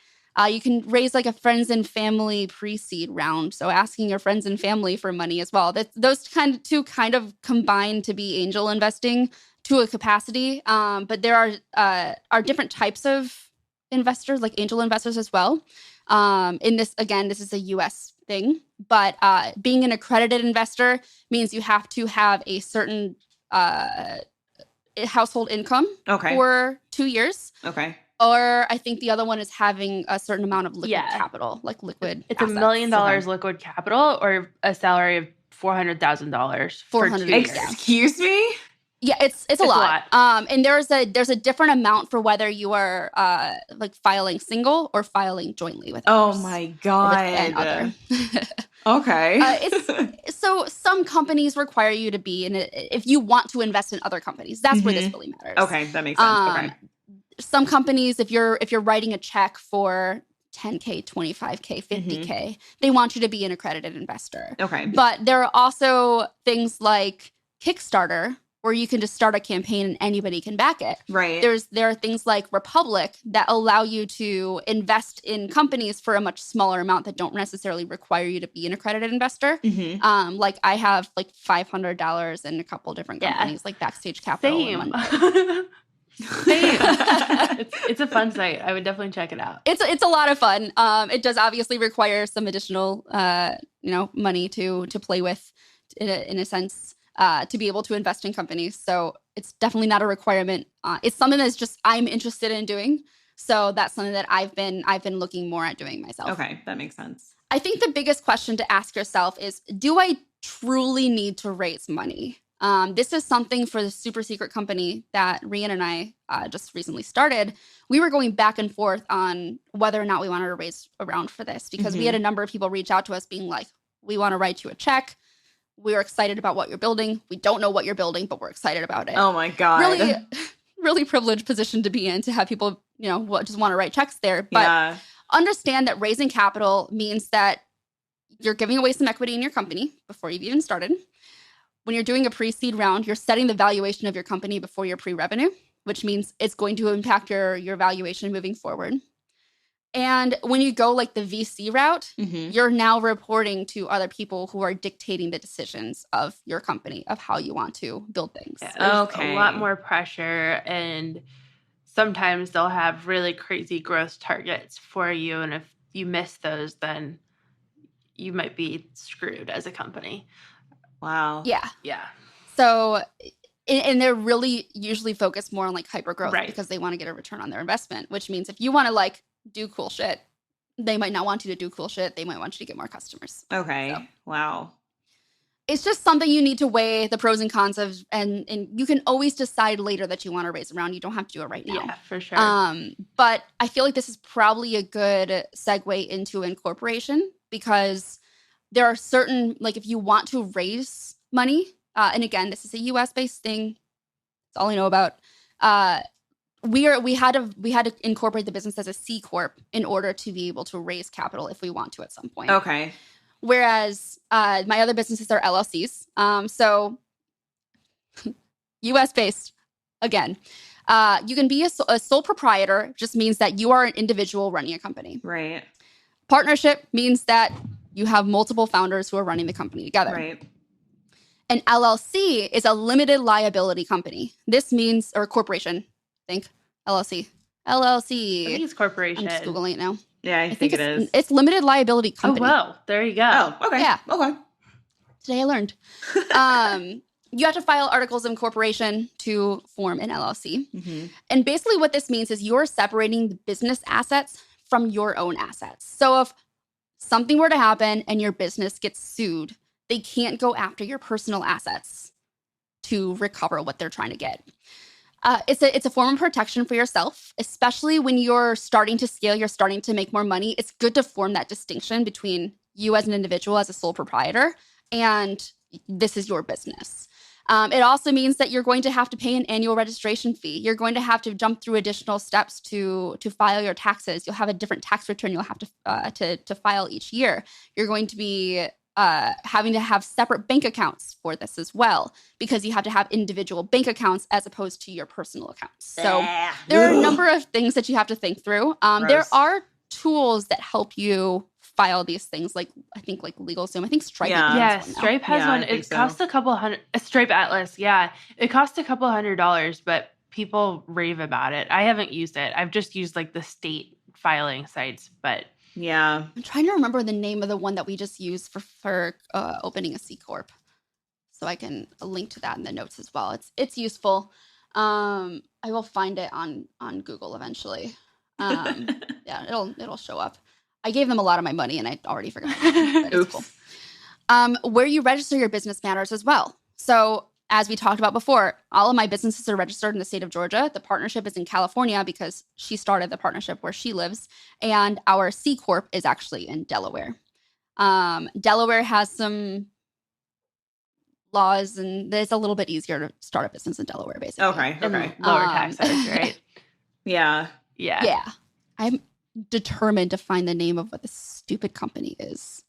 Speaker 1: You can raise like a friends and family pre-seed round. So asking your friends and family for money as well. Those two kind of combine to be angel investing to a capacity. But there are different types of investors, like angel investors as well. This is a US thing, but being an accredited investor means you have to have a certain household income for 2 years.
Speaker 2: Okay.
Speaker 1: Or I think the other one is having a certain amount of liquid capital, like liquid
Speaker 3: It's
Speaker 1: assets.
Speaker 3: $1 million liquid capital or a salary of $400,000 for 2 years.
Speaker 2: Excuse me?
Speaker 1: Yeah, it's a lot. And there's a different amount for whether you are like filing single or filing jointly with others.
Speaker 2: Oh my God. Okay.
Speaker 1: So some companies require you to be in it if you want to invest in other companies. That's where this really matters.
Speaker 2: Okay, that makes sense. Okay.
Speaker 1: Some companies, if you're writing a check for $10K, $25K, $50K, they want you to be an accredited investor.
Speaker 2: Okay.
Speaker 1: But there are also things like Kickstarter, where you can just start a campaign and anybody can back it.
Speaker 2: Right.
Speaker 1: There are things like Republic that allow you to invest in companies for a much smaller amount that don't necessarily require you to be an accredited investor.
Speaker 2: Mm-hmm.
Speaker 1: Like I have like $500 in a couple different companies, like Backstage Capital.
Speaker 3: Same. It's a fun site. I would definitely check it out.
Speaker 1: It's a lot of fun. It does obviously require some additional money to play with in a sense. To be able to invest in companies. So it's definitely not a requirement. It's something that's just I'm interested in doing. So that's something that I've been looking more at doing myself.
Speaker 2: Okay, that makes sense.
Speaker 1: I think the biggest question to ask yourself is, do I truly need to raise money? This is something for the super secret company that Rian and I just recently started. We were going back and forth on whether or not we wanted to raise a round for this because we had a number of people reach out to us being like, we want to write you a check. We're excited about what you're building. We don't know what you're building, but we're excited about it.
Speaker 2: Oh my God.
Speaker 1: Really privileged position to be in, to have people, just want to write checks there. But understand that raising capital means that you're giving away some equity in your company before you've even started. When you're doing a pre-seed round, you're setting the valuation of your company before your pre-revenue, which means it's going to impact your valuation moving forward. And when you go like the VC route, you're now reporting to other people who are dictating the decisions of your company, of how you want to build things.
Speaker 3: Yeah, there's a lot more pressure, and sometimes they'll have really crazy growth targets for you. And if you miss those, then you might be screwed as a company.
Speaker 2: Wow.
Speaker 1: Yeah.
Speaker 3: Yeah.
Speaker 1: So, and they're really usually focused more on like hyper growth because they want to get a return on their investment, which means if you want to like do cool shit. They might not want you to do cool shit. They might want you to get more customers.
Speaker 2: Okay.
Speaker 1: So.
Speaker 2: Wow.
Speaker 1: It's just something you need to weigh the pros and cons of, and you can always decide later that you want to raise around. You don't have to do it right now.
Speaker 3: Yeah, for sure.
Speaker 1: But I feel like this is probably a good segue into incorporation, because there are certain, like, if you want to raise money, and again, this is a US based thing. That's all I know about. We had to incorporate the business as a C corp in order to be able to raise capital if we want to at some point.
Speaker 2: Okay.
Speaker 1: Whereas my other businesses are LLCs. So US based, again. You can be a sole proprietor, just means that you are an individual running a company.
Speaker 2: Right.
Speaker 1: Partnership means that you have multiple founders who are running the company together.
Speaker 2: Right.
Speaker 1: An LLC is a limited liability company. This means, or corporation, I think. LLC.
Speaker 3: I think it's corporation.
Speaker 1: I'm just Googling it now.
Speaker 2: Yeah, I think it is.
Speaker 1: It's limited liability company.
Speaker 3: Oh, wow. There you go.
Speaker 2: Oh, okay.
Speaker 1: Yeah.
Speaker 2: Okay.
Speaker 1: Today I learned. You have to file articles of incorporation to form an LLC.
Speaker 2: Mm-hmm.
Speaker 1: And basically what this means is you're separating the business assets from your own assets. So if something were to happen and your business gets sued, they can't go after your personal assets to recover what they're trying to get. It's a form of protection for yourself, especially when you're starting to scale, you're starting to make more money. It's good to form that distinction between you as an individual, as a sole proprietor, and this is your business. It also means that you're going to have to pay an annual registration fee. You're going to have to jump through additional steps to file your taxes. You'll have a different tax return you'll have to file each year. You're going to be having to have separate bank accounts for this as well, because you have to have individual bank accounts as opposed to your personal accounts. So there are a number of things that you have to think through. There are tools that help you file these things, like I think like LegalZoom. I think Stripe.
Speaker 3: Yeah, Stripe has one. It costs a couple hundred. Stripe Atlas, yeah, it costs a couple $100, but people rave about it. I haven't used it. I've just used like the state filing sites, but.
Speaker 2: Yeah.
Speaker 1: I'm trying to remember the name of the one that we just used for opening a C Corp. So I can link to that in the notes as well. It's useful. I will find it on Google eventually. Yeah, it'll show up. I gave them a lot of my money and I already forgot. But it's cool. Where you register your business matters as well. So as we talked about before, all of my businesses are registered in the state of Georgia. The partnership is in California because she started the partnership where she lives. And our C Corp is actually in Delaware. Delaware has some laws, and it's a little bit easier to start a business in Delaware, basically.
Speaker 2: Okay.
Speaker 3: Lower taxes, right?
Speaker 2: Yeah.
Speaker 1: I'm determined to find the name of what this stupid company is.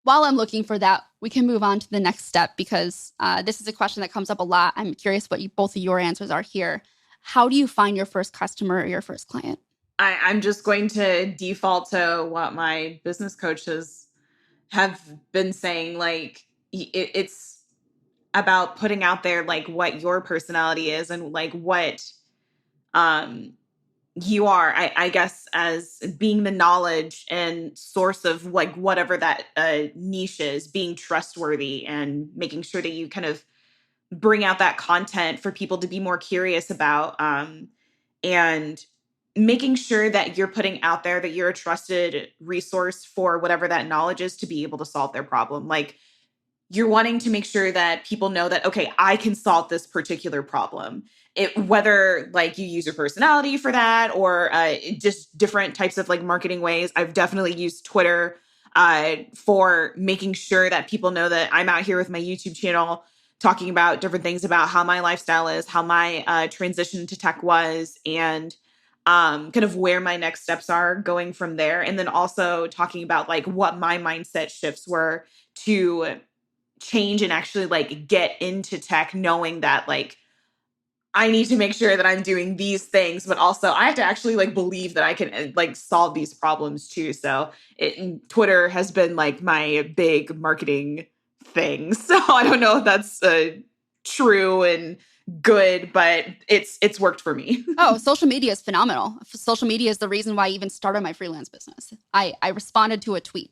Speaker 1: While I'm looking for that, we can move on to the next step, because this is a question that comes up a lot. I'm curious what both of your answers are here. How do you find your first customer or your first client?
Speaker 2: I'm just going to default to what my business coaches have been saying. Like, it's about putting out there like what your personality is and like what you are, I guess, as being the knowledge and source of like whatever that niche is, being trustworthy and making sure that you kind of bring out that content for people to be more curious about, and making sure that you're putting out there that you're a trusted resource for whatever that knowledge is to be able to solve their problem. Like, you're wanting to make sure that people know that, okay, I can solve this particular problem. Whether like you use your personality for that or just different types of like marketing ways. I've definitely used Twitter for making sure that people know that I'm out here with my YouTube channel talking about different things about how my lifestyle is, how my transition to tech was, and kind of where my next steps are going from there. And then also talking about like what my mindset shifts were to change and actually like get into tech, knowing that like I need to make sure that I'm doing these things, but also I have to actually like believe that I can like solve these problems too. So Twitter has been like my big marketing thing. So I don't know if that's true and good, but it's worked for me.
Speaker 1: Oh, social media is phenomenal. Social media is the reason why I even started my freelance business. I responded to a tweet.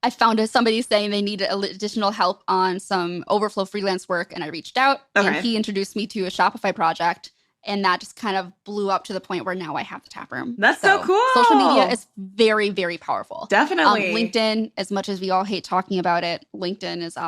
Speaker 1: I found somebody saying they needed additional help on some overflow freelance work, and I reached out, and he introduced me to a Shopify project, And that just kind of blew up to the point where now I have the tap room.
Speaker 2: That's so cool.
Speaker 1: Social media is very, very powerful.
Speaker 2: Definitely.
Speaker 1: LinkedIn, as much as we all hate talking about it, LinkedIn is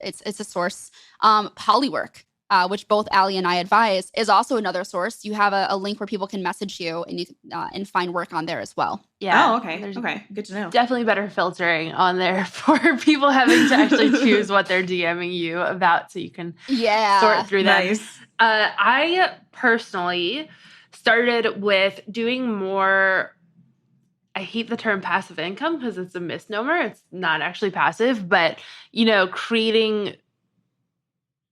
Speaker 1: it's a source. Polywork, which both Allie and I advise, is also another source. You have a link where people can message you and you and find work on there as well.
Speaker 3: Yeah.
Speaker 2: Oh, okay. Okay. Good to know.
Speaker 3: Definitely better filtering on there for people having to actually choose what they're DMing you about so you can sort through them.
Speaker 2: Nice.
Speaker 3: I personally started with doing more, I hate the term passive income because it's a misnomer. It's not actually passive, but, creating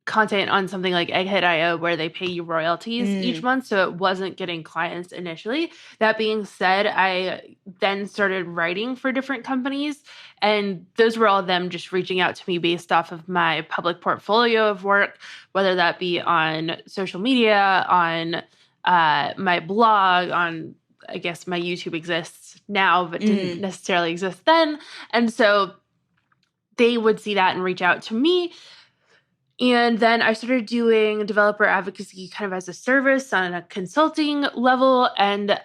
Speaker 3: content on something like Egghead.io where they pay you royalties each month, so it wasn't getting clients initially. That being said, I then started writing for different companies, and those were all them just reaching out to me based off of my public portfolio of work, whether that be on social media, on my blog, on, I guess my YouTube exists now, but didn't necessarily exist then. And so they would see that and reach out to me. And then I started doing developer advocacy kind of as a service on a consulting level. And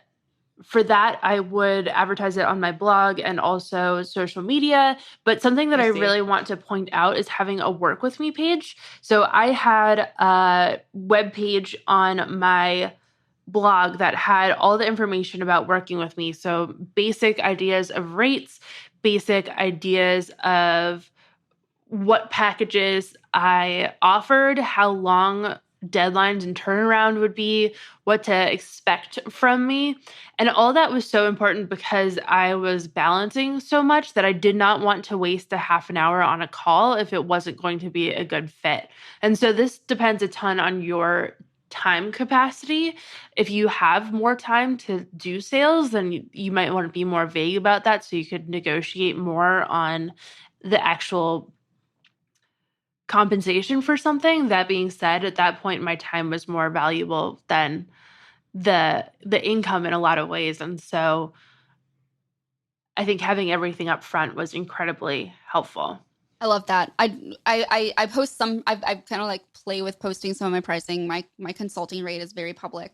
Speaker 3: for that, I would advertise it on my blog and also social media. But something that I really want to point out is having a work with me page. So I had a web page on my blog that had all the information about working with me. So basic ideas of rates, basic ideas of what packages I offered, how long deadlines and turnaround would be, what to expect from me. And all that was so important because I was balancing so much that I did not want to waste a half an hour on a call if it wasn't going to be a good fit. And so this depends a ton on your time capacity. If you have more time to do sales, then you might want to be more vague about that so you could negotiate more on the actual compensation for something. That being said, at that point, my time was more valuable than the income in a lot of ways. And so I think having everything up front was incredibly helpful.
Speaker 1: I love that. I post some, I've kind of like play with posting some of my pricing. My consulting rate is very public.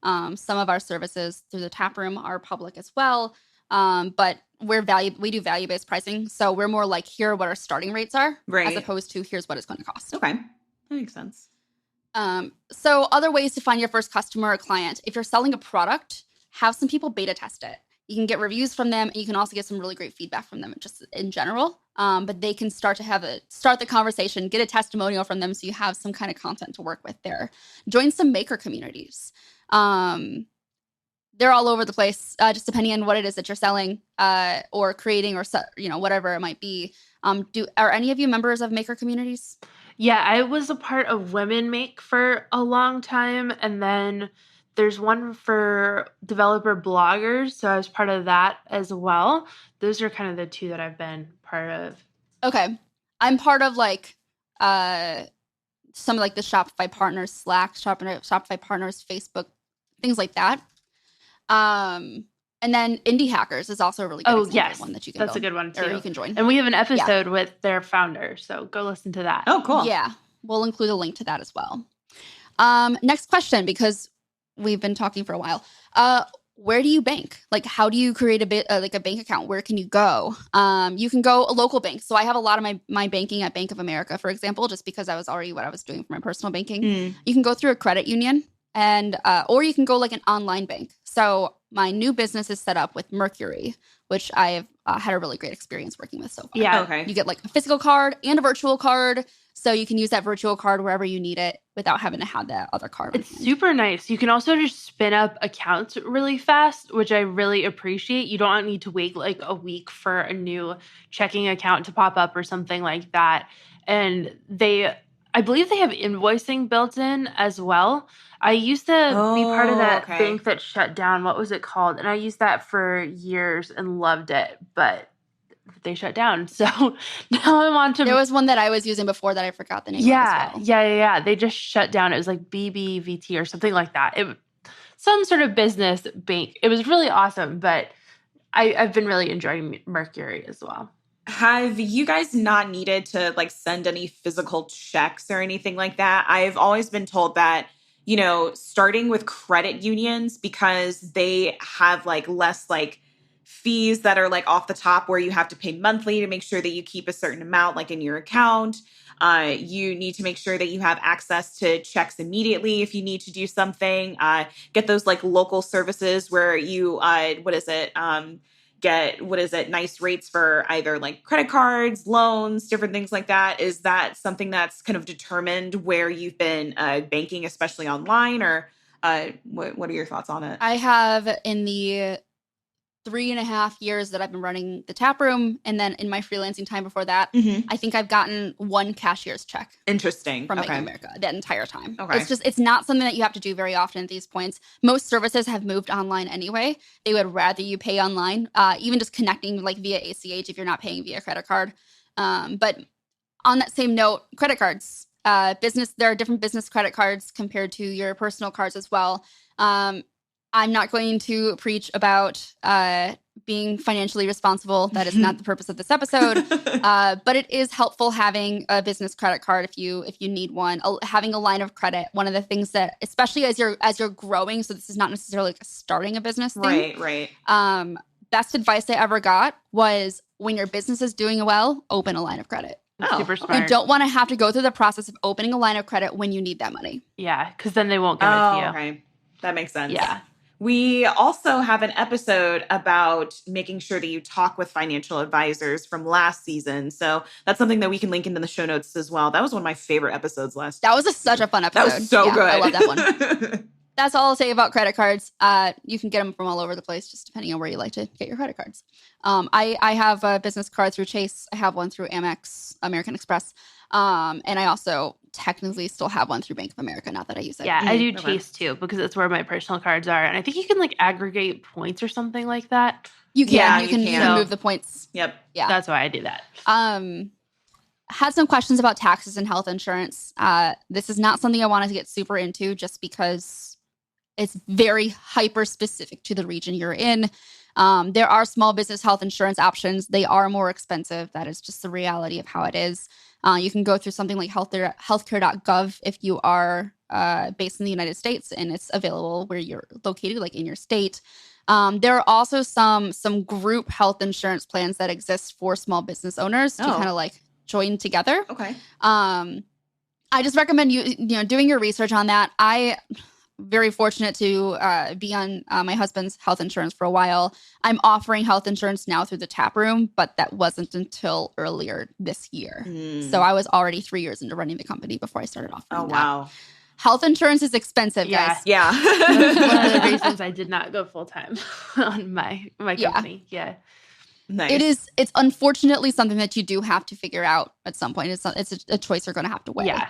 Speaker 1: Some of our services through the tap room are public as well. But we do value-based pricing. So we're more like, here are what our starting rates are, as opposed to here's what it's going to cost.
Speaker 2: Okay. That makes sense.
Speaker 1: So other ways to find your first customer or client. If you're selling a product, have some people beta test it. You can get reviews from them, and you can also get some really great feedback from them just in general. But they can start the conversation, get a testimonial from them so you have some kind of content to work with there. Join some maker communities. They're all over the place, just depending on what it is that you're selling or creating or whatever it might be. Are any of you members of maker communities?
Speaker 3: Yeah, I was a part of Women Make for a long time, and then there's one for developer bloggers, so I was part of that as well. Those are kind of the two that I've been part of.
Speaker 1: Okay. I'm part of some of the Shopify Partners Slack, Shopify Partners Facebook, things like that. And then Indie Hackers is also a really good one that you can
Speaker 3: that's a good one too.
Speaker 1: Or you can join.
Speaker 3: And we have an episode with their founder, so go listen to that.
Speaker 2: Oh, cool.
Speaker 1: Yeah, we'll include a link to that as well. Next question, because we've been talking for a while. Where do you bank? How do you create a bank account? Where can you go? You can go a local bank. So I have a lot of my banking at Bank of America, for example, just because I was already what I was doing for my personal banking. You can go through a credit union, and or you can go an online bank. So my new business is set up with Mercury, which I've had a really great experience working with so far.
Speaker 3: Yeah.
Speaker 2: Okay.
Speaker 1: You get a physical card and a virtual card. So you can use that virtual card wherever you need it without having to have that other card.
Speaker 3: It's super nice. You can also just spin up accounts really fast, which I really appreciate. You don't need to wait a week for a new checking account to pop up or something like that. And I believe they have invoicing built in as well. I used to be part of that bank that shut down. What was it called? And I used that for years and loved it, but they shut down. So now I'm on to...
Speaker 1: There was one that I was using before that I forgot the name of as well.
Speaker 3: Yeah. They just shut down. It was BBVT or something like that. Some sort of business bank. It was really awesome, but I've been really enjoying Mercury as well.
Speaker 2: Have you guys not needed to send any physical checks or anything like that? I've always been told that starting with credit unions because they have like less like fees that are like off the top where you have to pay monthly to make sure that you keep a certain amount like in your account. You need to make sure that you have access to checks immediately if you need to do something. Get those like local services where you, get nice rates for either like credit cards, loans, different things like that. Is that something that's kind of determined where you've been banking, especially online, or what are your thoughts on it?
Speaker 1: I have in the 3.5 years that I've been running the tap room, and then in my freelancing time before that, I think I've gotten one cashier's check.
Speaker 2: Interesting.
Speaker 1: From Bank of America that entire time.
Speaker 2: Okay.
Speaker 1: It's not something that you have to do very often at these points. Most services have moved online anyway. They would rather you pay online, even just connecting like via ACH if you're not paying via credit card. But on that same note, credit cards, there are different business credit cards compared to your personal cards as well. I'm not going to preach about being financially responsible. That is not the purpose of this episode. But it is helpful having a business credit card if you need one. Having a line of credit. One of the things that, especially as you're growing, so this is not necessarily like starting a business thing.
Speaker 2: Right.
Speaker 1: Best advice I ever got was when your business is doing well, open a line of credit.
Speaker 3: Super smart.
Speaker 1: You don't want to have to go through the process of opening a line of credit when you need that money.
Speaker 3: Yeah, because then they won't give it to you.
Speaker 2: Okay. That makes sense.
Speaker 3: Yeah.
Speaker 2: We also have an episode about making sure that you talk with financial advisors from last season. So that's something that we can link into the show notes as well. That was one of my favorite episodes last
Speaker 1: That was such a fun episode.
Speaker 2: That was so good.
Speaker 1: I love that one. That's all I'll say about credit cards. You can get them from all over the place, just depending on where you like to get your credit cards. I have a business card through Chase. I have one through Amex, American Express. And I also technically still have one through Bank of America, not that I use it.
Speaker 3: Yeah, I do Chase too, because it's where my personal cards are. And I think you can like aggregate points or something like that.
Speaker 1: You can. Yeah, you can move the points.
Speaker 2: Yep.
Speaker 3: Yeah. That's why I do that.
Speaker 1: Had some questions about taxes and health insurance. This is not something I wanted to get super into just because it's very hyper specific to the region you're in. There are small business health insurance options. They are more expensive. That is just the reality of how it is. You can go through something like healthcare.gov if you are based in the United States and it's available where you're located, like in your state. There are also some group health insurance plans that exist for small business owners to kind of like join together.
Speaker 2: Okay.
Speaker 1: I just recommend you doing your research on that. Very fortunate to be on my husband's health insurance for a while. I'm offering health insurance now through the tap room, but that wasn't until earlier this year. So I was already 3 years into running the company before I started offering that.
Speaker 2: Wow.
Speaker 1: Health insurance is expensive, guys.
Speaker 2: Yeah.
Speaker 3: That's one of the reasons I did not go full time on my company. Yeah.
Speaker 2: Nice.
Speaker 1: It's unfortunately something that you do have to figure out at some point. It's a choice you're going to have to weigh.
Speaker 3: Yeah.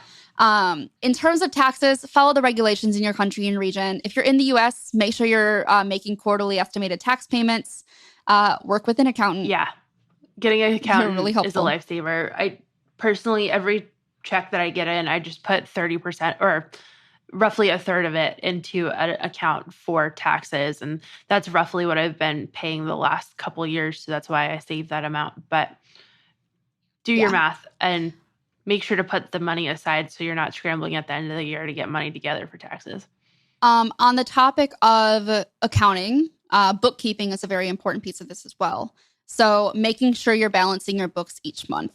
Speaker 1: In terms of taxes, follow the regulations in your country and region. If you're in the U.S., make sure you're making quarterly estimated tax payments. Work with an accountant.
Speaker 3: Yeah. Getting an accountant
Speaker 1: really
Speaker 3: is a lifesaver. I personally, every check that I get in, I just put 30% or roughly a third of it into an account for taxes. And that's roughly what I've been paying the last couple of years. So that's why I saved that amount. But do your math and make sure to put the money aside so you're not scrambling at the end of the year to get money together for taxes.
Speaker 1: On the topic of accounting, bookkeeping is a very important piece of this as well. So making sure you're balancing your books each month.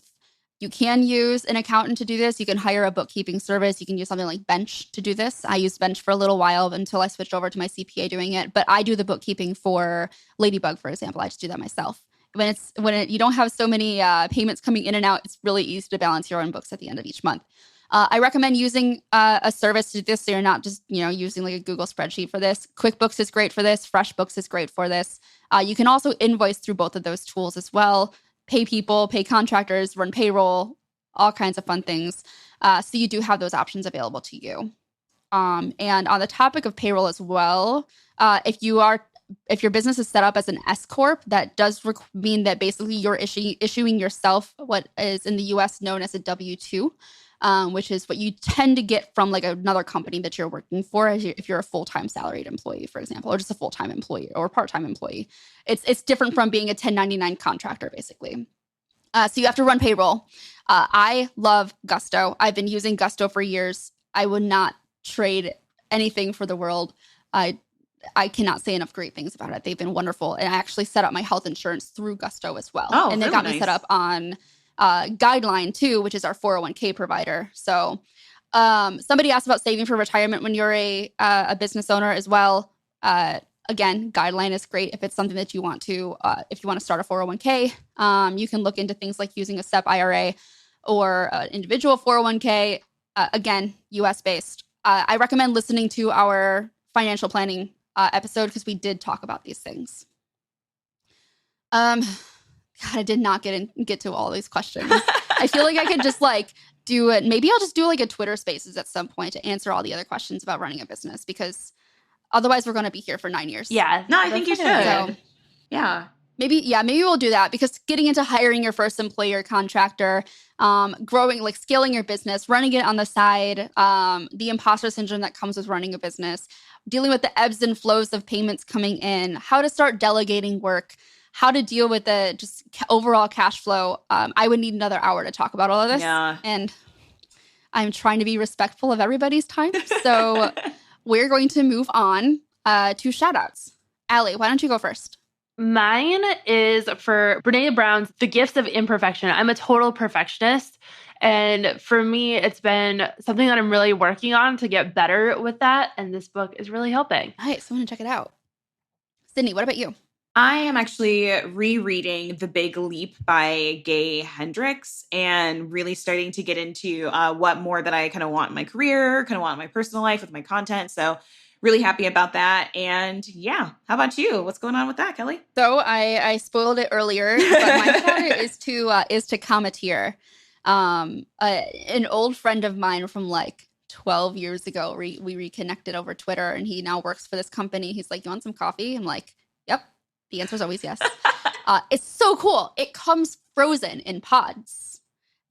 Speaker 1: You can use an accountant to do this. You can hire a bookkeeping service. You can use something like Bench to do this. I used Bench for a little while until I switched over to my CPA doing it. But I do the bookkeeping for Ladybug, for example. I just do that myself. When you don't have so many payments coming in and out, it's really easy to balance your own books at the end of each month. I recommend using a service to do this so you're not just using like a Google spreadsheet for this. QuickBooks is great for this. FreshBooks is great for this. You can also invoice through both of those tools as well. Pay people, pay contractors, run payroll, all kinds of fun things. So you do have those options available to you. And on the topic of payroll as well, if your business is set up as an S corp, that does mean that basically you're issuing yourself what is in the U.S. known as a W-2, which is what you tend to get from like another company that you're working for if you're a full-time salaried employee, for example, or just a full-time employee or part-time employee. It's different from being a 1099 contractor, basically. So you have to run payroll. I love Gusto. I've been using Gusto for years. I would not trade anything for the world. I cannot say enough great things about it. They've been wonderful. And I actually set up my health insurance through Gusto as well.
Speaker 2: Oh,
Speaker 1: and they
Speaker 2: really
Speaker 1: got
Speaker 2: nice.
Speaker 1: me set up on Guideline too, which is our 401k provider. So somebody asked about saving for retirement when you're a business owner as well. Again, Guideline is great if it's something that you want to, if you want to start a 401k. You can look into things like using a SEP IRA or an individual 401k. Again, US based. I recommend listening to our financial planning episode because we did talk about these things. God, I did not get to all these questions. I feel like I could just like do it. Maybe I'll just do like a Twitter Spaces at some point to answer all the other questions about running a business, because otherwise we're going to be here for 9 years.
Speaker 3: Yeah.
Speaker 2: No, I think you should.
Speaker 1: So,
Speaker 2: yeah.
Speaker 1: Maybe we'll do that, because getting into hiring your first employer contractor, growing, like scaling your business, running it on the side, the imposter syndrome that comes with running a business, dealing with the ebbs and flows of payments coming in, how to start delegating work, how to deal with the just overall cash flow. I would need another hour to talk about all of this.
Speaker 2: Yeah.
Speaker 1: And I'm trying to be respectful of everybody's time. So we're going to move on to shout outs. Allie, why don't you go first?
Speaker 3: Mine is for Brené Brown's The Gifts of Imperfection. I'm a total perfectionist. And for me, it's been something that I'm really working on to get better with that. And this book is really helping.
Speaker 1: Nice. I'm going to check it out. Sydney, what about you?
Speaker 2: I am actually rereading The Big Leap by Gay Hendricks and really starting to get into what more that I kind of want in my career, kind of want in my personal life with my content. So really happy about that. And yeah, how about you? What's going on with that, Kelly?
Speaker 1: So I spoiled it earlier, but my shout-out is to Cometeer. An old friend of mine from like 12 years ago, we reconnected over Twitter, and he now works for this company. He's like, "You want some coffee?" I'm like, "Yep." The answer is always yes. It's so cool. It comes frozen in pods.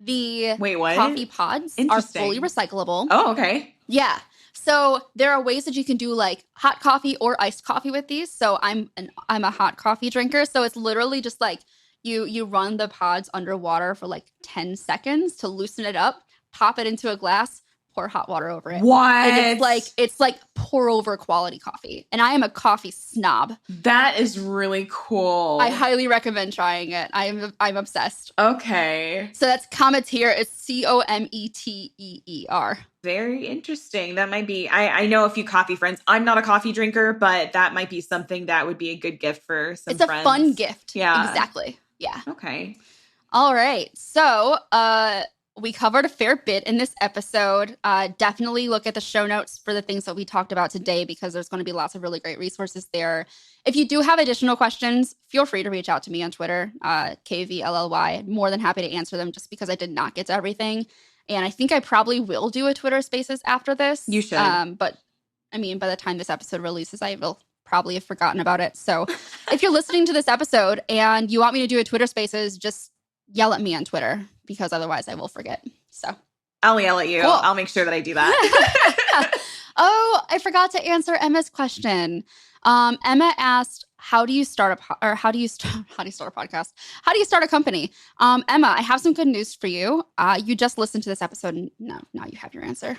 Speaker 1: The
Speaker 2: Wait, what?
Speaker 1: coffee pods are fully recyclable.
Speaker 2: Oh, okay.
Speaker 1: Yeah. So there are ways that you can do like hot coffee or iced coffee with these. So I'm a hot coffee drinker. So it's literally just like you run the pods underwater for like 10 seconds to loosen it up, pop it into a glass, pour hot water over it.
Speaker 2: What?
Speaker 1: And it's like pour over quality coffee. And I am a coffee snob.
Speaker 2: That is really cool.
Speaker 1: I highly recommend trying it. I'm obsessed.
Speaker 2: Okay.
Speaker 1: So that's Cometeer. It's Cometeer.
Speaker 2: Very interesting. That might be, I know a few coffee friends. I'm not a coffee drinker, but that might be something that would be a good gift for some friends.
Speaker 1: It's a fun gift.
Speaker 2: Yeah.
Speaker 1: Exactly. Yeah.
Speaker 2: Okay.
Speaker 1: All right. So we covered a fair bit in this episode. Definitely look at the show notes for the things that we talked about today, because there's going to be lots of really great resources there. If you do have additional questions, feel free to reach out to me on Twitter, KVLLY. More than happy to answer them, just because I did not get to everything. And I think I probably will do a Twitter Spaces after this.
Speaker 2: You should.
Speaker 1: But I mean, by the time this episode releases, I will probably have forgotten about it. So if you're listening to this episode and you want me to do a Twitter Spaces, just yell at me on Twitter, because otherwise I will forget. So
Speaker 2: I'll yell at you. Cool. I'll make sure that I do that.
Speaker 1: Oh, I forgot to answer Emma's question. Emma asked, how do you start a podcast? How do you start a company? Emma, I have some good news for you. You just listened to this episode, and now you have your answer.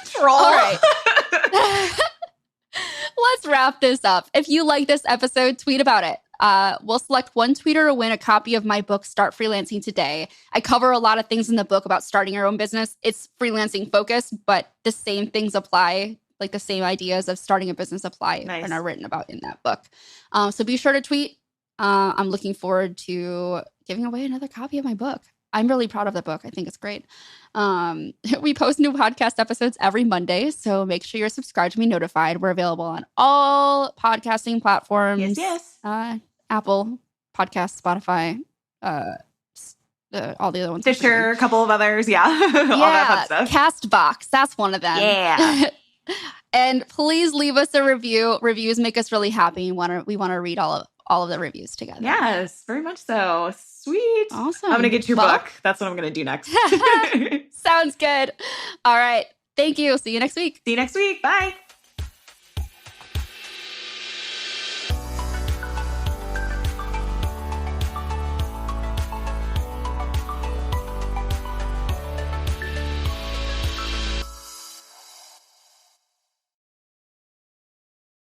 Speaker 2: Troll.
Speaker 1: All right. Let's wrap this up. If you like this episode, tweet about it. We'll select one tweeter to win a copy of my book, Start Freelancing Today. I cover a lot of things in the book about starting your own business. It's freelancing focused, but the same things apply. Like the same ideas of starting a business apply and are written about in that book. So be sure to tweet. I'm looking forward to giving away another copy of my book. I'm really proud of the book. I think it's great. We post new podcast episodes every Monday, so make sure you're subscribed to be notified. We're available on all podcasting platforms.
Speaker 2: Yes.
Speaker 1: Apple Podcasts, Spotify, all the other ones.
Speaker 2: Stitcher, a couple of others. Yeah. All that fun stuff.
Speaker 1: Castbox. That's one of them.
Speaker 2: Yeah.
Speaker 1: And please leave us a review. Reviews make us really happy. We want to read all of the reviews together.
Speaker 2: Yes, very much so. Sweet.
Speaker 1: Awesome.
Speaker 2: I'm going to get your book. That's what I'm going to do next.
Speaker 1: Sounds good. All right. Thank you. See you next week.
Speaker 2: See you next week. Bye.